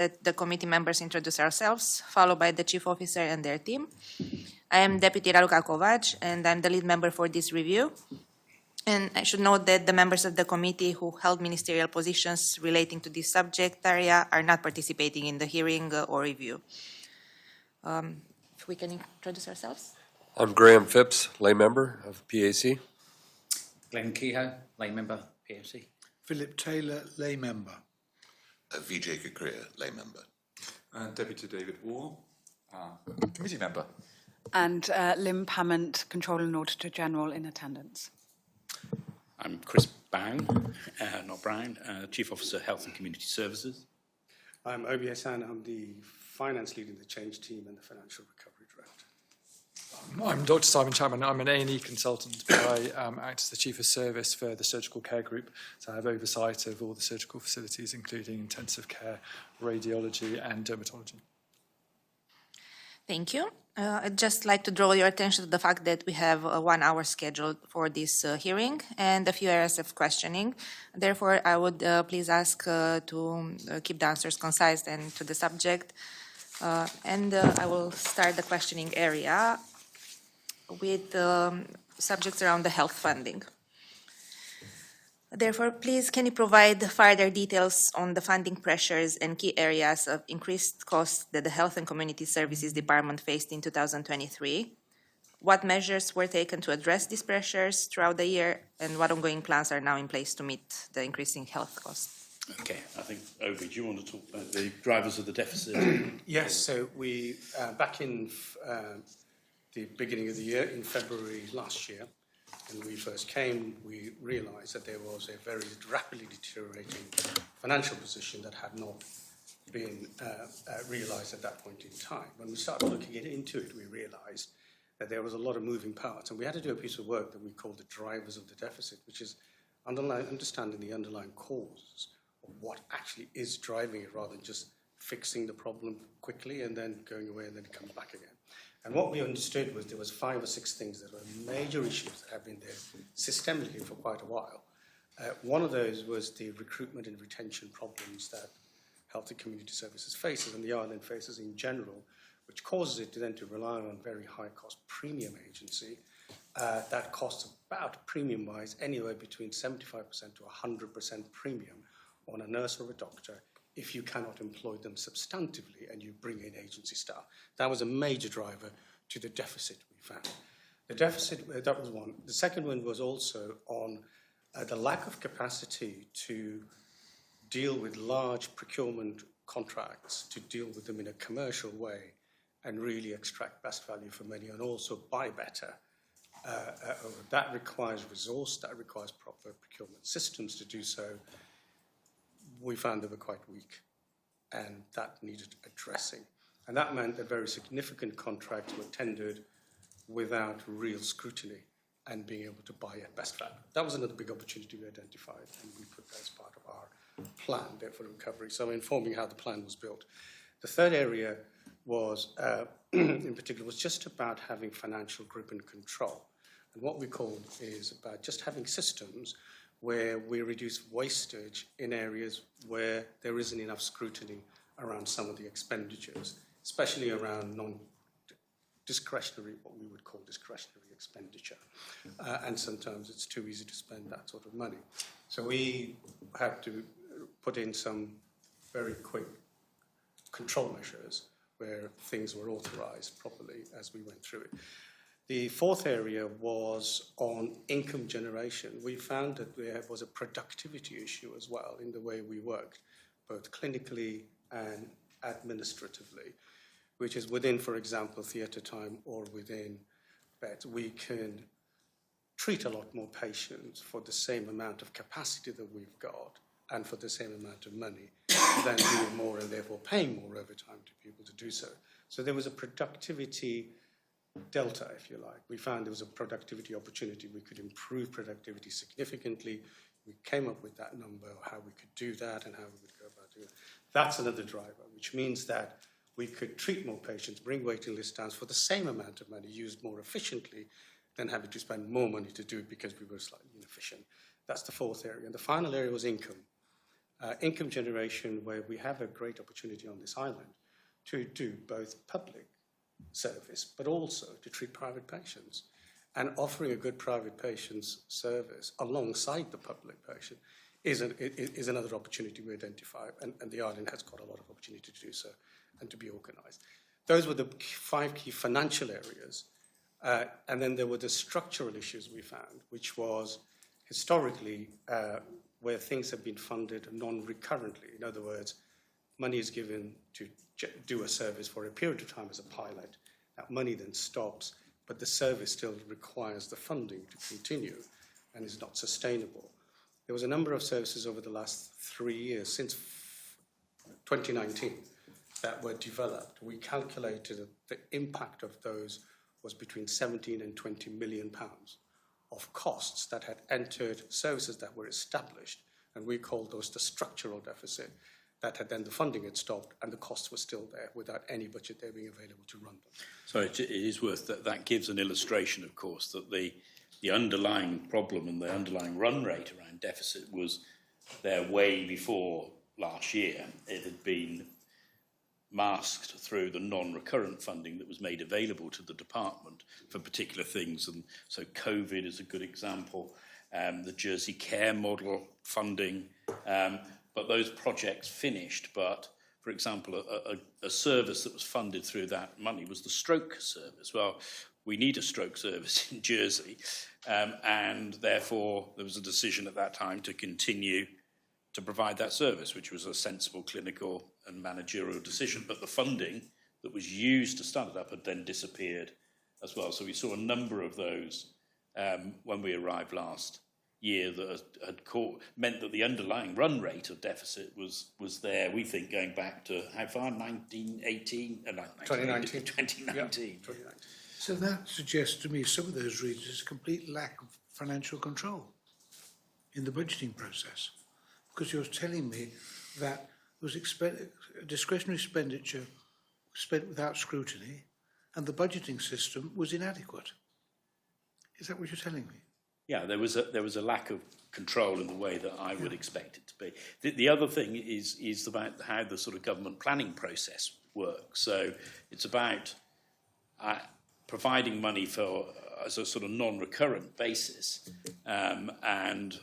that the committee members introduce ourselves, followed by the chief officer and their team. I am Deputy Raluca Kovac, and I'm the lead member for this review. And I should note that the members of the committee who held ministerial positions relating to this subject area are not participating in the hearing or review. If we can introduce ourselves. I'm Graham Phipps, lay member of PAC. Glenn Kehoe, lay member, PAC. Philip Taylor, lay member. Vijay Kakria, lay member. Deputy David Wall, committee member. And Lim Pamment, Controller and Auditor General in attendance. I'm Chris Bang, not Brown, Chief Officer, Health and Community Services. I'm Obi Hassan. I'm the finance lead in the change team and the financial recovery director. I'm Dr. Simon Chapman. I'm an A&E consultant, but I act as the Chief of Service for the Surgical Care Group. So I have oversight of all the surgical facilities, including intensive care, radiology and dermatology. Thank you. I'd just like to draw your attention to the fact that we have 1 hour scheduled for this hearing and a few areas of questioning. Therefore, I would please ask to keep the answers concise and to the subject. I will start the questioning area with subjects around the health funding. Therefore, please, can you provide further details on the funding pressures and key areas of increased costs that the Health and Community Services Department faced in 2023? What measures were taken to address these pressures throughout the year, and what ongoing plans are now in place to meet the increasing health costs? Okay, I think, Obi, do you want to talk about the drivers of the deficit? Yes, so we, back in the beginning of the year, in February last year, when we first came, we realised that there was a very rapidly deteriorating financial position that had not been realised at that point in time. When we started looking into it, we realised that there was a lot of moving parts, and we had to do a piece of work that we called the drivers of the deficit, which is understanding the underlying cause of what actually is driving it, rather than just fixing the problem quickly and then going away and then it comes back again. And what we understood was there was 5 or 6 things that were major issues that have been there systemically for quite a while. One of those was the recruitment and retention problems that Health and Community Services faces and the island faces in general, which causes it to then to rely on very high-cost premium agency that costs about, premium-wise, anywhere between 75% to 100% premium on a nurse or a doctor if you cannot employ them substantively and you bring in agency staff. That was a major driver to the deficit we found. The deficit, that was one. The second one was also on the lack of capacity to deal with large procurement contracts, to deal with them in a commercial way and really extract best value for money and also buy better. That requires resource, that requires proper procurement systems to do so. We found they were quite weak, and that needed addressing. And that meant that very significant contracts were tendered without real scrutiny and being able to buy at best value. That was another big opportunity we identified, and we put that as part of our plan there for recovery. So informing how the plan was built. The third area was, in particular, was just about having financial grip and control. And what we called is about just having systems where we reduce wastage in areas where there isn't enough scrutiny around some of the expenditures, especially around non-discretionary, what we would call discretionary expenditure. And sometimes it's too easy to spend that sort of money. So we had to put in some very quick control measures where things were authorised properly as we went through it. The fourth area was on income generation. We found that there was a productivity issue as well in the way we worked, both clinically and administratively, which is within, for example, theatre time or within beds. We can treat a lot more patients for the same amount of capacity that we've got and for the same amount of money than doing more and therefore paying more overtime to be able to do so. So there was a productivity delta, if you like. We found there was a productivity opportunity. We could improve productivity significantly. We came up with that number, how we could do that and how we would go about doing it. That's another driver, which means that we could treat more patients, bring waiting list down for the same amount of money, used more efficiently than having to spend more money to do it because we were slightly inefficient. That's the fourth area. And the final area was income. income generation, where we have a great opportunity on this island to do both public service, but also to treat private patients. And offering a good private patients service alongside the public patient is another opportunity we identify, and the island has got a lot of opportunity to do so and to be organised. Those were the 5 key financial areas. And then there were the structural issues we found, which was historically where things have been funded non-recurrently. In other words, money is given to do a service for a period of time as a pilot. That money then stops, but the service still requires the funding to continue and is not sustainable. There was a number of services over the last 3 years, since 2019, that were developed. We calculated that the impact of those was between 17 and 20 million pounds of costs that had entered services that were established, and we called those the structural deficit, that had then the funding had stopped and the costs were still there without any budget there being available to run them. So it is worth that gives an illustration, of course, that the underlying problem and the underlying run rate around deficit was there way before last year. It had been masked through the non-recurrent funding that was made available to the department for particular things. And so COVID is a good example, the Jersey Care model funding, but those projects finished. But, for example, a service that was funded through that money was the stroke service. Well, we need a stroke service in Jersey, and therefore there was a decision at that time to continue to provide that service, which was a sensible clinical and managerial decision. But the funding that was used to start it up had then disappeared as well. So we saw a number of those when we arrived last year that had meant that the underlying run rate of deficit was there, we think, going back to how far? 2019? 2019. 2019. Yeah, 2019. So that suggests to me some of those reasons is a complete lack of financial control in the budgeting process. Because you're telling me that there was discretionary expenditure spent without scrutiny and the budgeting system was inadequate. Is that what you're telling me? Yeah, there was a lack of control in the way that I would expect it to be. The other thing is about how the sort of government planning process works. So it's about providing money for as a sort of non-recurrent basis, and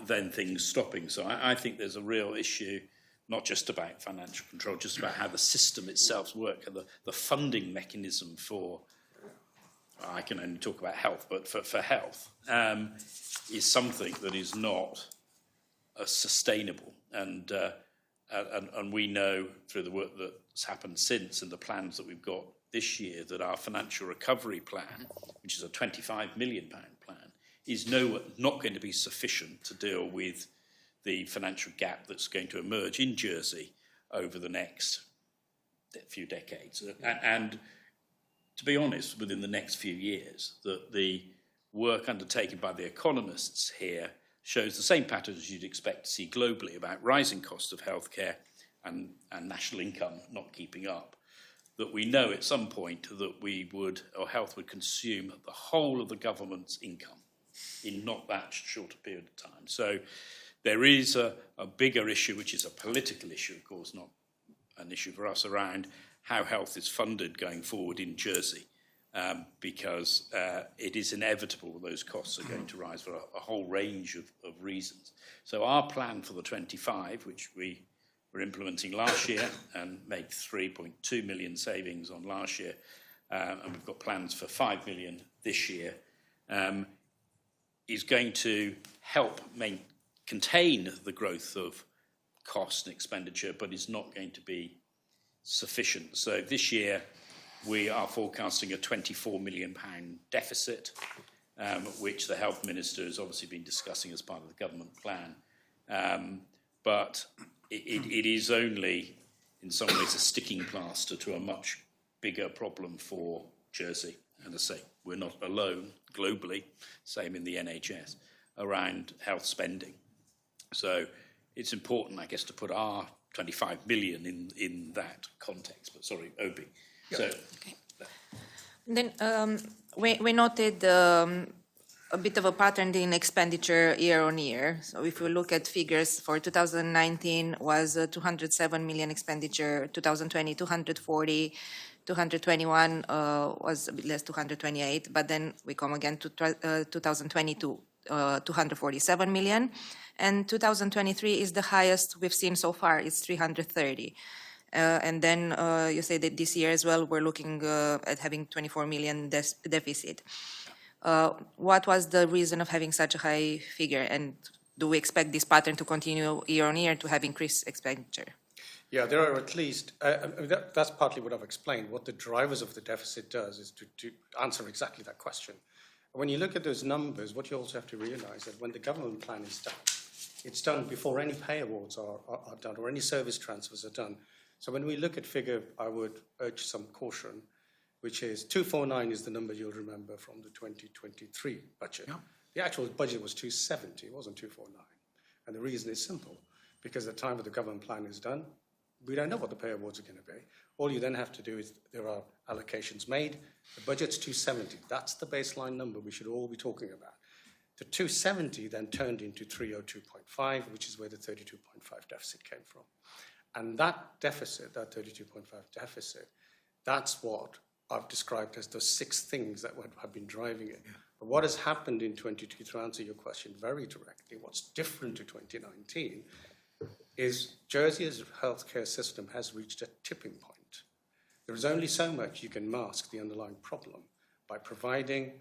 then things stopping. So I think there's a real issue, not just about financial control, just about how the system itself works, and the funding mechanism for, I can only talk about health, but for health, is something that is not sustainable. And we know through the work that's happened since and the plans that we've got this year that our financial recovery plan, which is a £25 million plan, is not going to be sufficient to deal with the financial gap that's going to emerge in Jersey over the next few decades. And to be honest, within the next few years, that the work undertaken by the economists here shows the same patterns you'd expect to see globally about rising costs of healthcare and national income not keeping up. That we know at some point that health would consume the whole of the government's income in not that short a period of time. So there is a bigger issue, which is a political issue, of course, not an issue for us, around how health is funded going forward in Jersey, because it is inevitable those costs are going to rise for a whole range of reasons. So our plan for the 25, which we were implementing last year and made 3.2 million savings on last year, and we've got plans for 5 million this year, is going to help contain the growth of cost and expenditure, but is not going to be sufficient. So this year we are forecasting a £24 million deficit, which the Health Minister has obviously been discussing as part of the government plan. But it is only, in some ways, a sticking plaster to a much bigger problem for Jersey. And as I say, we're not alone globally, same in the NHS, around health spending. So it's important, I guess, to put our 25 million in that context. But sorry, Obi. Yeah. So, okay. Then we noted a bit of a pattern in expenditure year on year. So if we look at figures for 2019 was 207 million expenditure, 2020 240, 221 was a bit less, 228, but then we come again to 2022, 247 million, and 2023 is the highest we've seen so far, it's 330. And then you say that this year as well, we're looking at having 24 million deficit. What was the reason of having such a high figure? And do we expect this pattern to continue year on year to have increased expenditure? Yeah, there are at least, that's partly what I've explained. What the drivers of the deficit does is to answer exactly that question. When you look at those numbers, what you also have to realize that when the government plan is done, it's done before any pay awards are done or any service transfers are done. So when we look at figure, I would urge some caution, which is 249 is the number you'll remember from the 2023 budget. Yeah. The actual budget was 270, it wasn't 249. And the reason is simple, because at the time of the government plan is done, we don't know what the pay awards are going to be. All you then have to do is there are allocations made. The budget's 270. That's the baseline number we should all be talking about. The 270 then turned into 302.5, which is where the 32.5 deficit came from. And that deficit, that 32.5 deficit, that's what I've described as the 6 things that have been driving it. Yeah. But what has happened in 22, to answer your question very directly, what's different to 2019 is Jersey's healthcare system has reached a tipping point. There is only so much you can mask the underlying problem by providing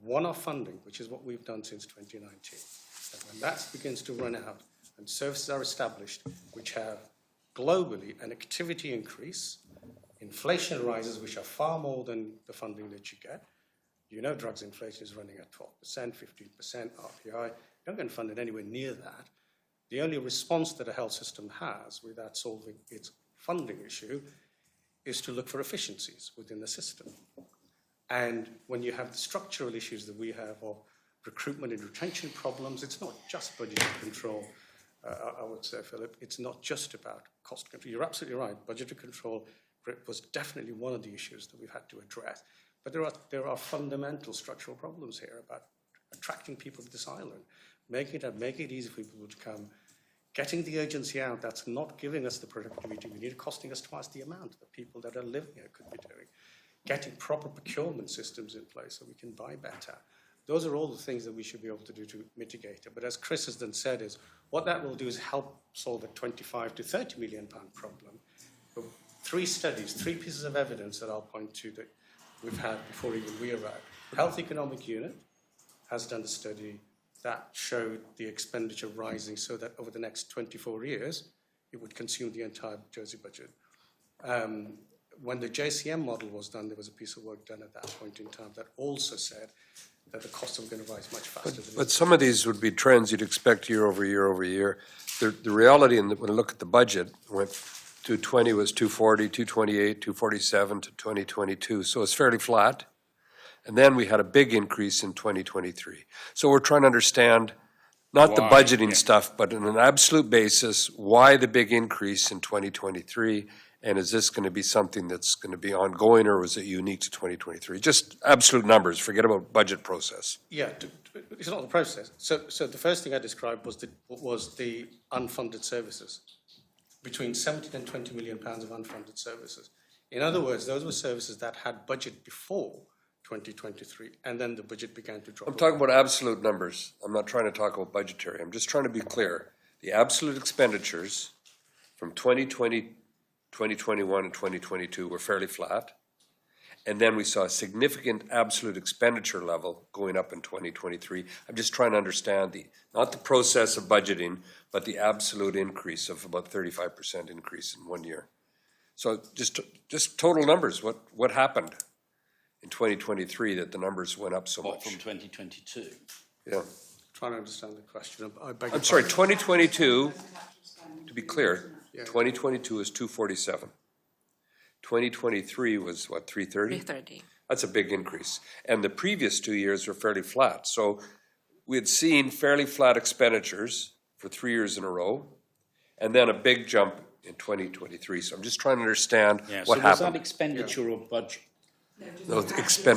one-off funding, which is what we've done since 2019. And when that begins to run out and services are established which have globally an activity increase, inflation rises, which are far more than the funding that you get. You know drugs inflation is running at 12%, 15%, RPI. You're not going to fund it anywhere near that. The only response that a health system has without solving its funding issue is to look for efficiencies within the system. And when you have the structural issues that we have of recruitment and retention problems, it's not just budget control, I would say, Philip. It's not just about cost control. You're absolutely right. Budgetary control was definitely one of the issues that we've had to address. But there are fundamental structural problems here about attracting people to this island, making it easy for people to come, getting the urgency out. That's not giving us the productivity we need, costing us twice the amount the people that are living here could be doing. Getting proper procurement systems in place so we can buy better. Those are all the things that we should be able to do to mitigate it. But as Chris has then said, is what that will do is help solve a 25 to 30 million pound problem. But 3 studies, 3 pieces of evidence that I'll point to that we've had before even we arrived. Health Economic Unit has done a study that showed the expenditure rising so that over the next 24 years, it would consume the entire Jersey budget. When the JCM model was done, there was a piece of work done at that point in time that also said that the costs are going to rise much faster. But some of these would be trends you'd expect year over year over year. The reality, when I look at the budget, went 220 was 240, 228, 247 to 2022. So it's fairly flat. And then we had a big increase in 2023. So we're trying to understand not the budgeting stuff, but on an absolute basis, why the big increase in 2023? And is this going to be something that's going to be ongoing, or was it unique to 2023? Just absolute numbers. Forget about budget process. Yeah, it's not the process. So the first thing I described was the unfunded services. Between 17 and 20 million pounds of unfunded services. In other words, those were services that had budget before 2023, and then the budget began to drop. I'm talking about absolute numbers. I'm not trying to talk about budgetary. I'm just trying to be clear. The absolute expenditures from 2020, 2021, and 2022 were fairly flat. And then we saw a significant absolute expenditure level going up in 2023. I'm just trying to understand not the process of budgeting, but the absolute increase of about 35% increase in 1 year. So just total numbers, what happened in 2023 that the numbers went up so much? From 2022? Yeah. Trying to understand the question. I'm sorry, 2022, to be clear, 2022 is 247. 2023 was what, 330? 330. That's a big increase. And the previous 2 years were fairly flat. So we had seen fairly flat expenditures for 3 years in a row, and then a big jump in 2023. So I'm just trying to understand what happened. Was that expenditure or budget? No,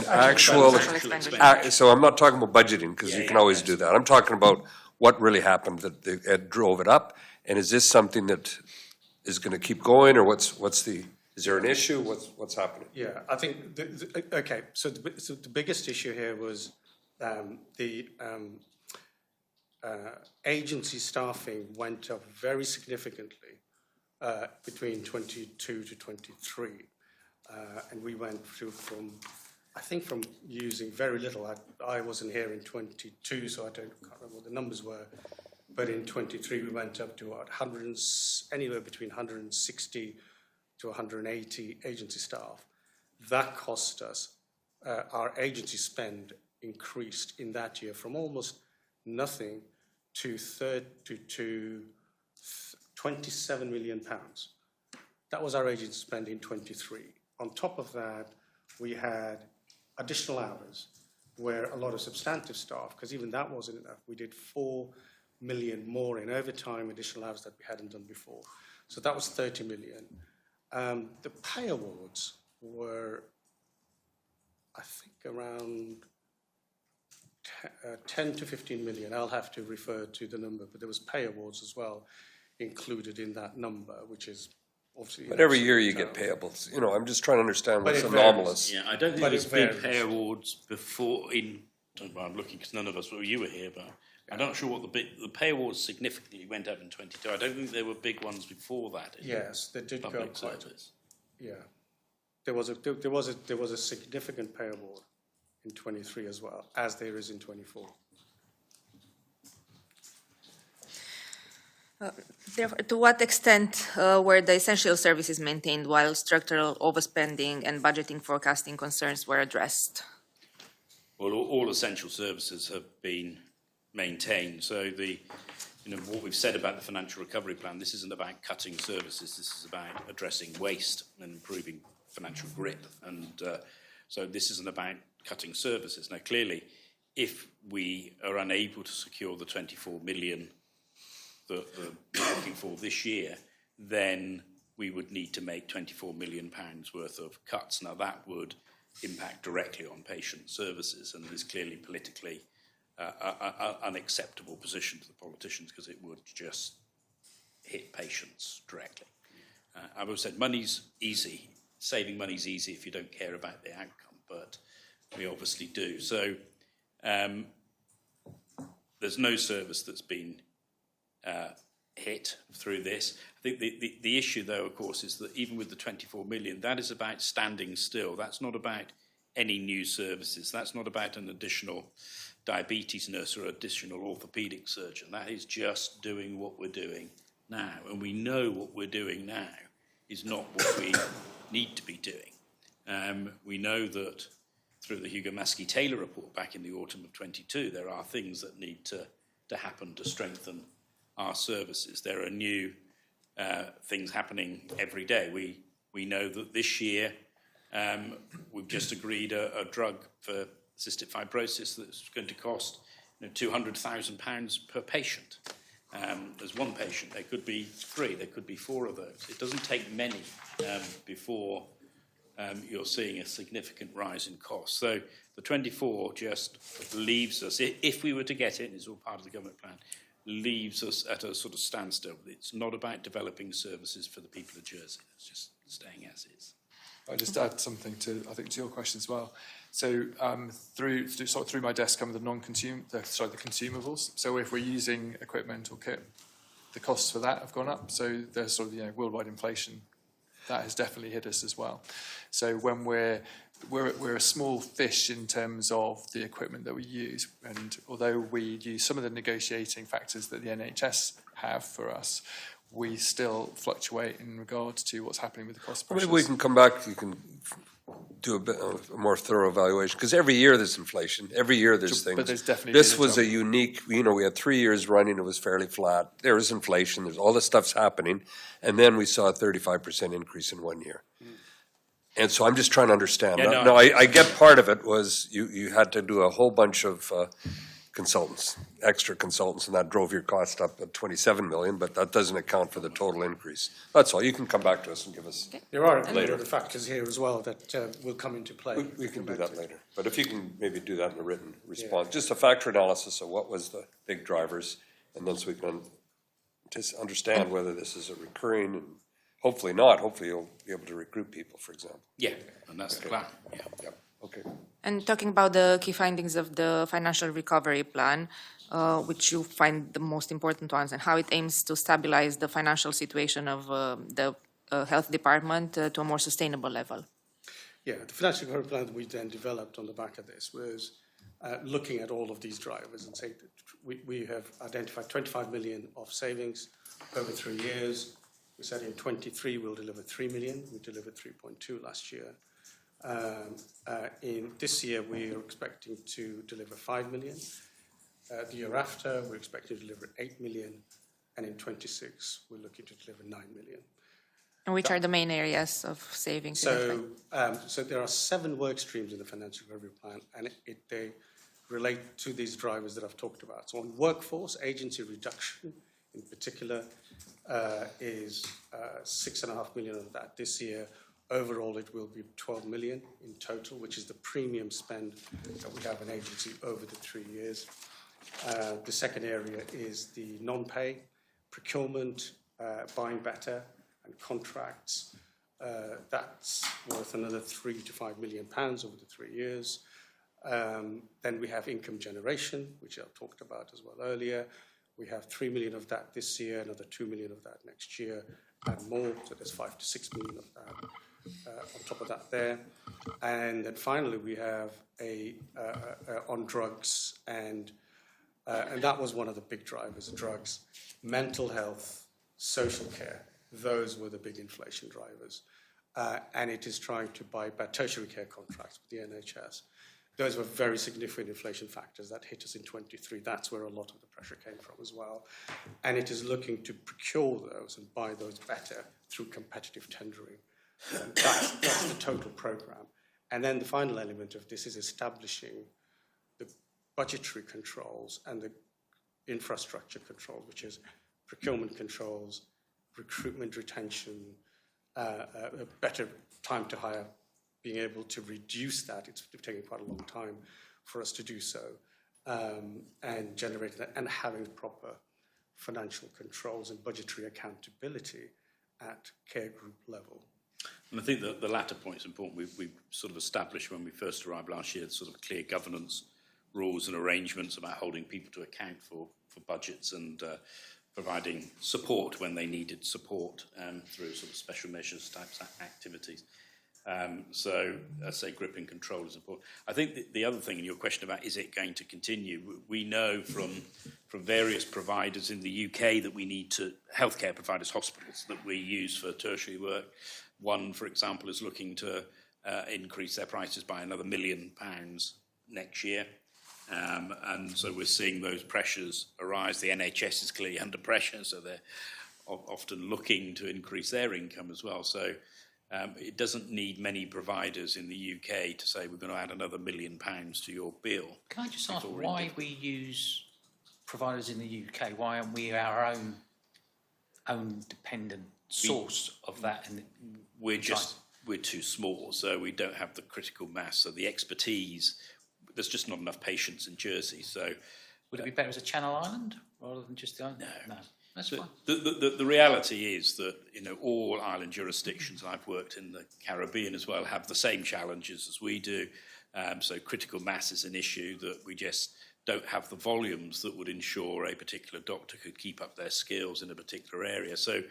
actual, expenditure. so I'm not talking about budgeting, because you can always do that. I'm talking about what really happened that drove it up, and is this something that is going to keep going, or what's the, is there an issue? What's happening? Yeah, I think, okay, so the biggest issue here was the agency staffing went up very significantly between 22 to 23. And we went through from, I think from using very little, I wasn't here in 22, so can't remember what the numbers were, but in 23 we went up to what, anywhere between 160 to 180 agency staff. That cost us, our agency spend increased in that year from almost nothing to 27 million pounds. That was our agency spend in 23. On top of that, we had additional hours where a lot of substantive staff, because even that wasn't enough, we did 4 million more in overtime, additional hours that we hadn't done before. So that was 30 million. The pay awards were, I think, around 10 to 15 million. I'll have to refer to the number, but there was pay awards as well included in that number, which is obviously... But every year you get payables. You know, I'm just trying to understand what's it anomalous. Yeah, I don't think But there's it been varies. pay awards before I'm looking because none of us, well, you were here, but I'm not sure what the pay awards significantly went up in 22. I don't think there were big ones before that. Yes, they did go Public quite. service. Yeah, there was a significant pay award in 23 as well, as there is in 24. Therefore, to what extent were the essential services maintained while structural overspending and budgeting forecasting concerns were addressed? Well, all essential services have been maintained. So what we've said about the financial recovery plan, this isn't about cutting services. This is about addressing waste and improving financial grit. And so this isn't about cutting services. Now, clearly, if we are unable to secure the 24 million that we're looking for this year, then we would need to make £24 million worth of cuts. Now, that would impact directly on patient services and is clearly politically unacceptable position to the politicians because it would just hit patients directly. I've always said money's easy. Saving money's easy if you don't care about the outcome, but we obviously do. So there's no service that's been hit through this. I think the issue, though, of course, is that even with the 24 million, that is about standing still. That's not about any new services. That's not about an additional diabetes nurse or additional orthopaedic surgeon. That is just doing what we're doing now. And we know what we're doing now is not what we need to be doing. We know that through the Hugo Maskey-Taylor report back in the autumn of 22, there are things that need to happen to strengthen our services. There are new things happening every day. We know that this year we've just agreed a drug for cystic fibrosis that's going to cost £200,000 per patient. There's one patient. There could be 3. There could be 4 of those. It doesn't take many before you're seeing a significant rise in costs. So the 24 just leaves us, if we were to get it, and it's all part of the government plan, leaves us at a sort of standstill. It's not about developing services for the people of Jersey. It's just staying as is. I'll just add something to your question as well. So through my desk come the consumables. So if we're using equipment or kit, the costs for that have gone up. So there's sort of worldwide inflation that has definitely hit us as well. So when we're a small fish in terms of the equipment that we use, and although we use some of the negotiating factors that the NHS have for us, we still fluctuate in regards to what's happening with the cost pressures. Maybe we can come back, you can do a more thorough evaluation, because every year there's inflation, every year there's things. But there's definitely This been a was a unique, we had 3 years running, it was fairly flat. There was inflation, there's all this stuff's happening, and then we saw a 35% increase in 1 year. And so I'm just trying to understand. Yeah, I get part of it was you had to do a whole bunch of consultants, extra consultants, and that drove your cost up at 27 million, but that doesn't account for the total increase. That's all. You can come back to us and give us. There are a number of factors here as well that will come into play. We can do that later. But if you can maybe do that in a written response, just a factor analysis of what was the big drivers, and then so we can just understand whether this is a recurring, and hopefully not. Hopefully you'll be able to recruit people, for example. Yeah, and that's the plan. Yeah. Yep. Okay. And talking about the key findings of the financial recovery plan, which you find the most important ones, and how it aims to stabilize the financial situation of the health department to a more sustainable level. Yeah, the financial recovery plan that we then developed on the back of this was looking at all of these drivers and saying that we have identified 25 million of savings over 3 years. We said in 23 we'll deliver 3 million. We delivered 3.2 last year. In this year, we are expecting to deliver 5 million. The year after, we're expecting to deliver 8 million. And in 26, we're looking to deliver 9 million. And which are the main areas of savings? So there are 7 work streams in the financial recovery plan, and they relate to these drivers that I've talked about. So on workforce, agency reduction in particular is 6.5 million of that this year. Overall, it will be 12 million in total, which is the premium spend that we have in agency over the 3 years. The second area is the non-pay, procurement, buying better, and contracts. That's worth another 3 to 5 million pounds over the 3 years. Then we have income generation, which I've talked about as well earlier. We have 3 million of that this year, another 2 million of that next year, and more. So there's 5 to 6 million of that. On top of that there. And then finally we have on drugs, and that was one of the big drivers, drugs, mental health, social care. Those were the big inflation drivers. And it is trying to buy back tertiary care contracts with the NHS. Those were very significant inflation factors that hit us in 23. That's where a lot of the pressure came from as well. And it is looking to procure those and buy those better through competitive tendering. That's the total programme. And then the final element of this is establishing the budgetary controls and the infrastructure control, which is procurement controls, recruitment retention, a better time to hire, being able to reduce that. It's taking quite a long time for us to do so, and generating that, and having proper financial controls and budgetary accountability at care group level. And I think that the latter point is important. We sort of established when we first arrived last year sort of clear governance rules and arrangements about holding people to account for budgets and providing support when they needed support through sort of special measures types of activities. So I say grip and control is important. I think the other thing in your question about is it going to continue, we know from various providers in the UK that we need to, healthcare providers, hospitals that we use for tertiary work. One, for example, is looking to increase their prices by another £1 million next year. And so we're seeing those pressures arise. The NHS is clearly under pressure, so they're often looking to increase their income as well. So it doesn't need many providers in the UK to say we're going to add another £1 million to your bill. Can I just ask why we use providers in the UK? Why aren't we our own dependent source of that? We're too small, so we don't have the critical mass. So the expertise, there's just not enough patients in Jersey. So would it be better as a Channel Island rather than just the island? No. That's fine. The reality is that all island jurisdictions, and I've worked in the Caribbean as well, have the same challenges as we do. So critical mass is an issue that we just don't have the volumes that would ensure a particular doctor could keep up their skills in a particular area. So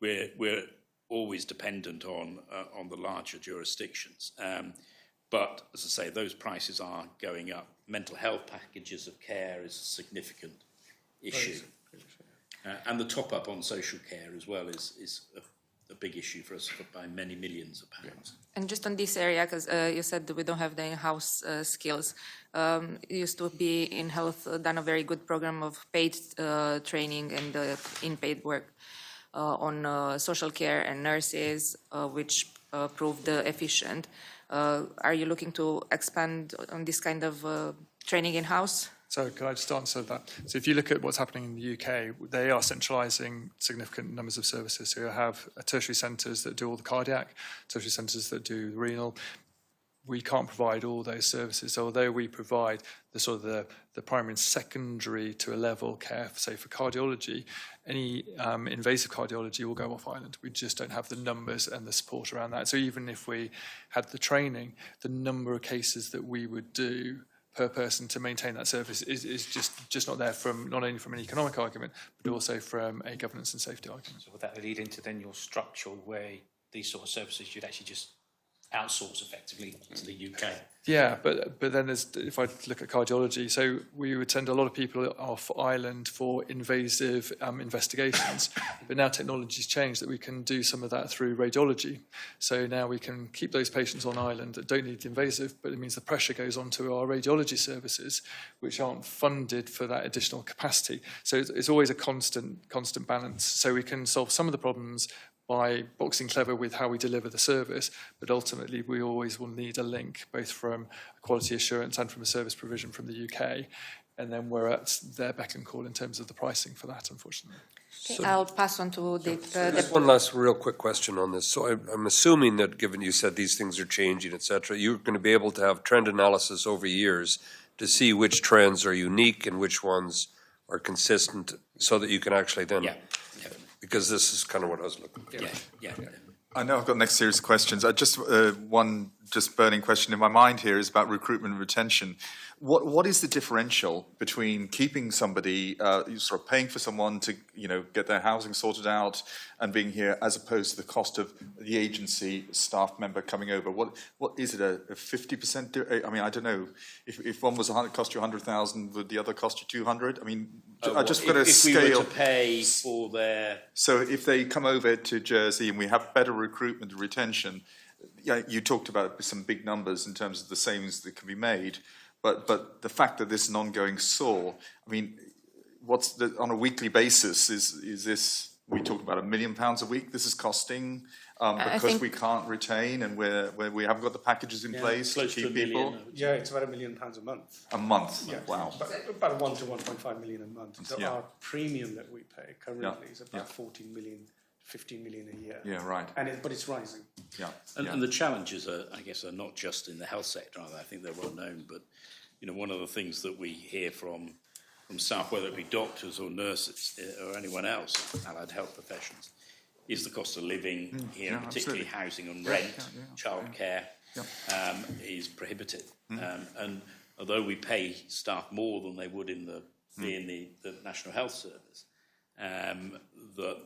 we're always dependent on the larger jurisdictions. But as I say, those prices are going up. Mental health packages of care is a significant issue. And the top-up on social care as well is a big issue for us by many millions of pounds. And just on this area, because you said that we don't have the in-house skills, it used to be in health done a very good program of paid training and in-paid work on social care and nurses, which proved efficient. Are you looking to expand on this kind of training in-house? So can I just answer that? So if you look at what's happening in the UK, they are centralising significant numbers of services. So you have tertiary centres that do all the cardiac, tertiary centres that do the renal. We can't provide all those services. So although we provide the sort of the primary and secondary to a level care, say for cardiology, any invasive cardiology will go off island. We just don't have the numbers and the support around that. So even if we had the training, the number of cases that we would do per person to maintain that service is just not there, from not only from an economic argument, but also from a governance and safety argument. So would that lead into then your structural way these sort of services you'd actually just outsource effectively to the UK? Yeah, but then if I look at cardiology, so we would send a lot of people off island for invasive investigations, but now technology's changed that we can do some of that through radiology. So now we can keep those patients on island that don't need the invasive, but it means the pressure goes onto our radiology services, which aren't funded for that additional capacity. So it's always a constant balance. So we can solve some of the problems by boxing clever with how we deliver the service, but ultimately we always will need a link, both from quality assurance and from a service provision from the UK, and then we're at their beck and call in terms of the pricing for that, unfortunately. Okay, I'll pass on to Just one last real quick question on this. So I'm assuming that, given you said these things are changing, et cetera, you're going to be able to have trend analysis over years to see which trends are unique and which ones are consistent, so that you can actually then... Yeah. Because this is kind of what I was looking for. Yeah. I know I've got next series of questions. One burning question in my mind here is about recruitment and retention. What is the differential between keeping somebody, sort of paying for someone to get their housing sorted out and being here, as opposed to the cost of the agency staff member coming over? What is it, a 50%? I mean, I don't know. If one was cost you 100,000, would the other cost you 200? I mean, I just got a scale. If we were to pay for their... So if they come over to Jersey and we have better recruitment and retention, you talked about some big numbers in terms of the savings that can be made, but the fact that this is an ongoing SOAR, I mean, on a weekly basis, is this, we talked about £1 million a week this is costing because we can't retain and we haven't got the packages in place to keep people? Yeah, it's about £1 million a month. A month? Yeah. Wow. About 1 to 1.5 million a month. So Yeah. our premium that we pay currently is about 15 million a year. Yeah, right. But it's rising. Yeah. And the challenges are not just in the health sector, are they? I think they're well known, but one of the things that we hear from staff, whether it be doctors or nurses or anyone else, allied health professions, is the cost of living here, particularly housing and rent, childcare, is prohibitive. And although we pay staff more than they would in the National Health Service, that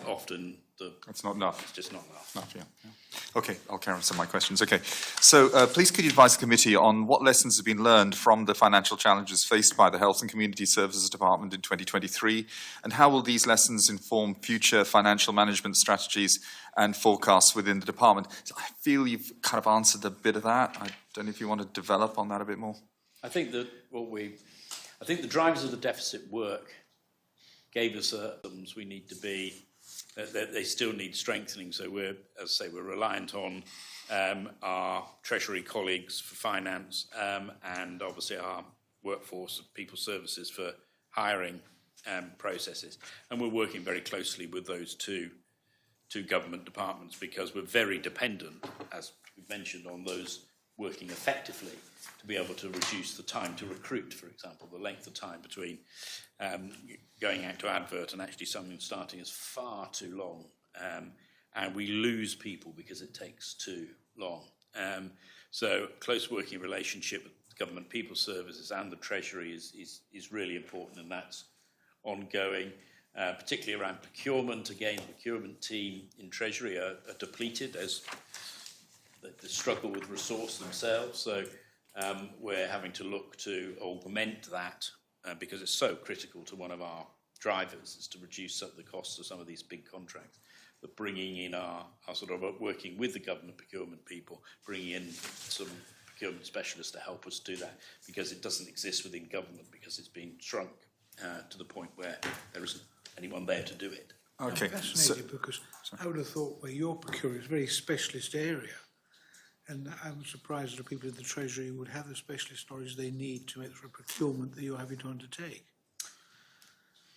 often it's not enough. It's just not enough. Okay, I'll carry on some of my questions. Okay, so please could you advise the committee on what lessons have been learned from the financial challenges faced by the Health and Community Services Department in 2023, and how will these lessons inform future financial management strategies and forecasts within the department? So I feel you've kind of answered a bit of that. I don't know if you want to develop on that a bit more. I think that the drivers of the deficit work gave us we need to be. They still need strengthening. So we're reliant on our Treasury colleagues for finance and obviously our workforce of people services for hiring processes. And we're working very closely with those two government departments because we're very dependent, as we've mentioned, on those working effectively to be able to reduce the time to recruit, for example. The length of time between going out to advert and actually something starting is far too long. And we lose people because it takes too long. So close working relationship with government people services and the Treasury is really important, and that's ongoing, particularly around procurement. Again, the procurement team in Treasury are depleted as they struggle with resource themselves. So we're having to look to augment that because it's so critical to one of our drivers is to reduce the costs of some of these big contracts. But bringing in our sort of working with the government procurement people, bringing in some procurement specialists to help us do that because it doesn't exist within government because it's been shrunk to the point where there isn't anyone there to do it. Okay. I'm fascinated because I would have thought where you're procuring is a very specialist area. And I'm surprised that the people in the Treasury would have the specialist knowledge they need to make the procurement that you're having to undertake.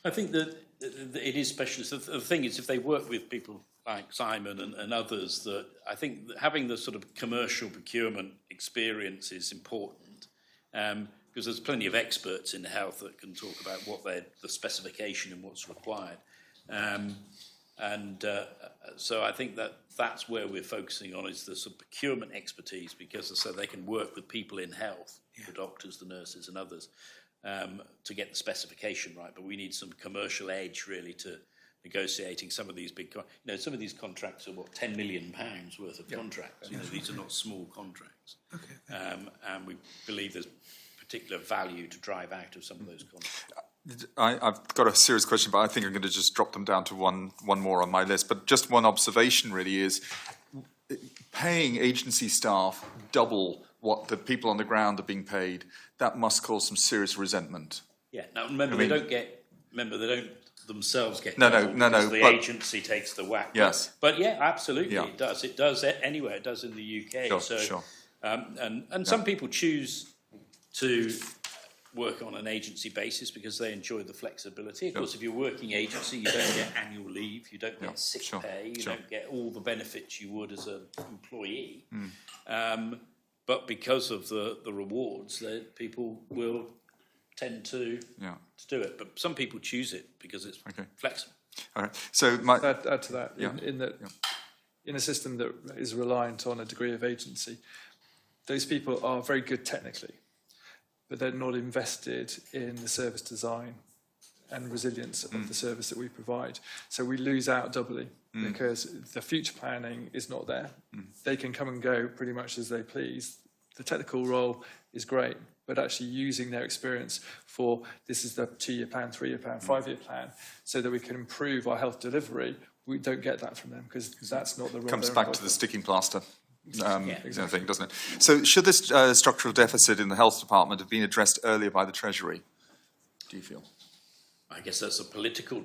I think that it is specialist. The thing is, if they work with people like Simon and others, that I think that having the sort of commercial procurement experience is important, because there's plenty of experts in health that can talk about what the specification and what's required. So I think that's where we're focusing on, is the sort of procurement expertise, because so they can work with people in health, the doctors, the nurses and others, to get the specification right. But we need some commercial edge really to negotiating some of these big, some of these contracts are £10 million worth of contracts. These are not small contracts. Okay. And we believe there's particular value to drive out of some of those contracts. I've got a serious question, but I think I'm going to just drop them down to one more on my list. But just one observation really is paying agency staff double what the people on the ground are being paid, that must cause some serious resentment. Yeah. Now remember, they don't themselves get No, because the but agency takes the whack. Yes. But yeah, absolutely, Yeah. it does. It does anywhere. It does in the UK. Sure. And some people choose to work on an agency basis because they enjoy the flexibility. Of course, if you're working agency, you don't get annual leave, you don't get sick pay, you don't get all the benefits you would as an employee. But because of the rewards, people will tend to do it. But some people choose it because it's flexible. All right. So add to that, in a system that is reliant on a degree of agency, those people are very good technically, but they're not invested in the service design and resilience of the service that we provide. So we lose out doubly because the future planning is not there. They can come and go pretty much as they please. The technical role is great, but actually using their experience for this is the 2-year plan, 3-year plan, 5-year plan, so that we can improve our health delivery, we don't get that from them because that's not the role. Comes back to the sticking plaster. Thing, doesn't it? So should this structural deficit in the health department have been addressed earlier by the Treasury, do you feel? I guess that's a political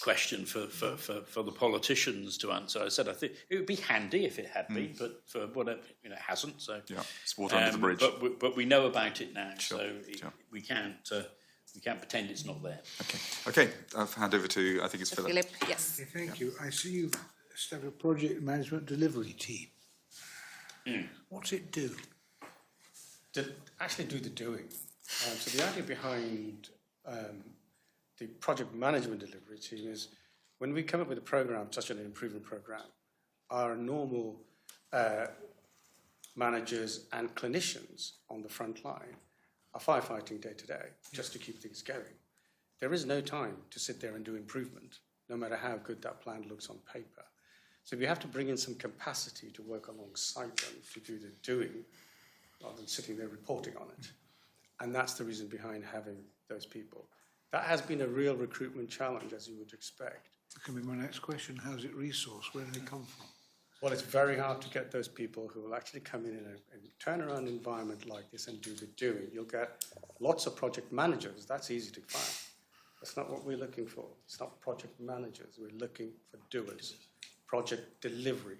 question for the politicians to answer. I said I think it would be handy if it had been, but for whatever, it hasn't. So it's water under the bridge. But we know about it now, so we can't pretend it's not there. Okay. I'll hand over to I think it's Philip. Yes. Okay, thank you. I see you've established a project management delivery team. What's it do? Actually do the doing. So the idea behind the project management delivery team is when we come up with a program, such as an improvement program, our normal managers and clinicians on the front line are firefighting day to day just to keep things going. There is no time to sit there and do improvement, no matter how good that plan looks on paper. So we have to bring in some capacity to work alongside them to do the doing rather than sitting there reporting on it. And that's the reason behind having those people. That has been a real recruitment challenge, as you would expect. That can be my next question. How's it resourced? Where do they come from? Well, it's very hard to get those people who will actually come in a turnaround environment like this and do the doing. You'll get lots of project managers. That's easy to find. That's not what we're looking for. It's not project managers. We're looking for doers. Project delivery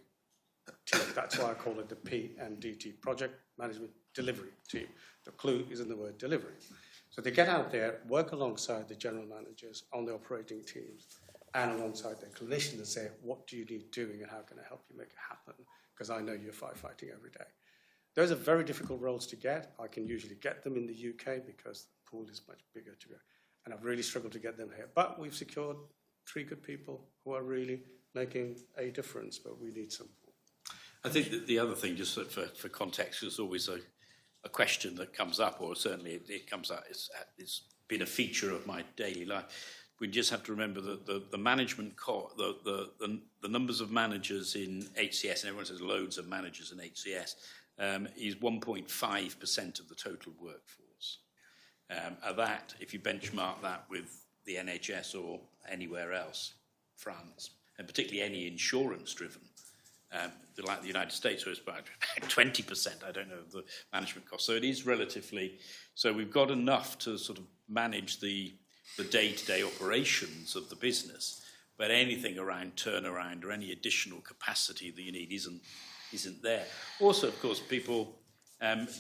team. That's why I call it the PMDT, Project Management Delivery Team. The clue is in the word delivery. So they get out there, work alongside the general managers on the operating teams and alongside their clinicians and say, what do you need doing and how can I help you make it happen? Because I know you're firefighting every day. Those are very difficult roles to get. I can usually get them in the UK because the pool is much bigger to go. And I've really struggled to get them here. But we've secured 3 good people who are really making a difference, but we need some. I think that the other thing, just for context, is always a question that comes up, or certainly it comes up, it's been a feature of my daily life. We just have to remember that the management, the numbers of managers in HCS, and everyone says loads of managers in HCS, is 1.5% of the total workforce. That, if you benchmark that with the NHS or anywhere else, France, and particularly any insurance-driven, like the United States, where it's about 20%, I don't know, of the management cost. So it is relatively, so we've got enough to sort of manage the day-to-day operations of the business, but anything around turnaround or any additional capacity that you need isn't there. Also, of course, people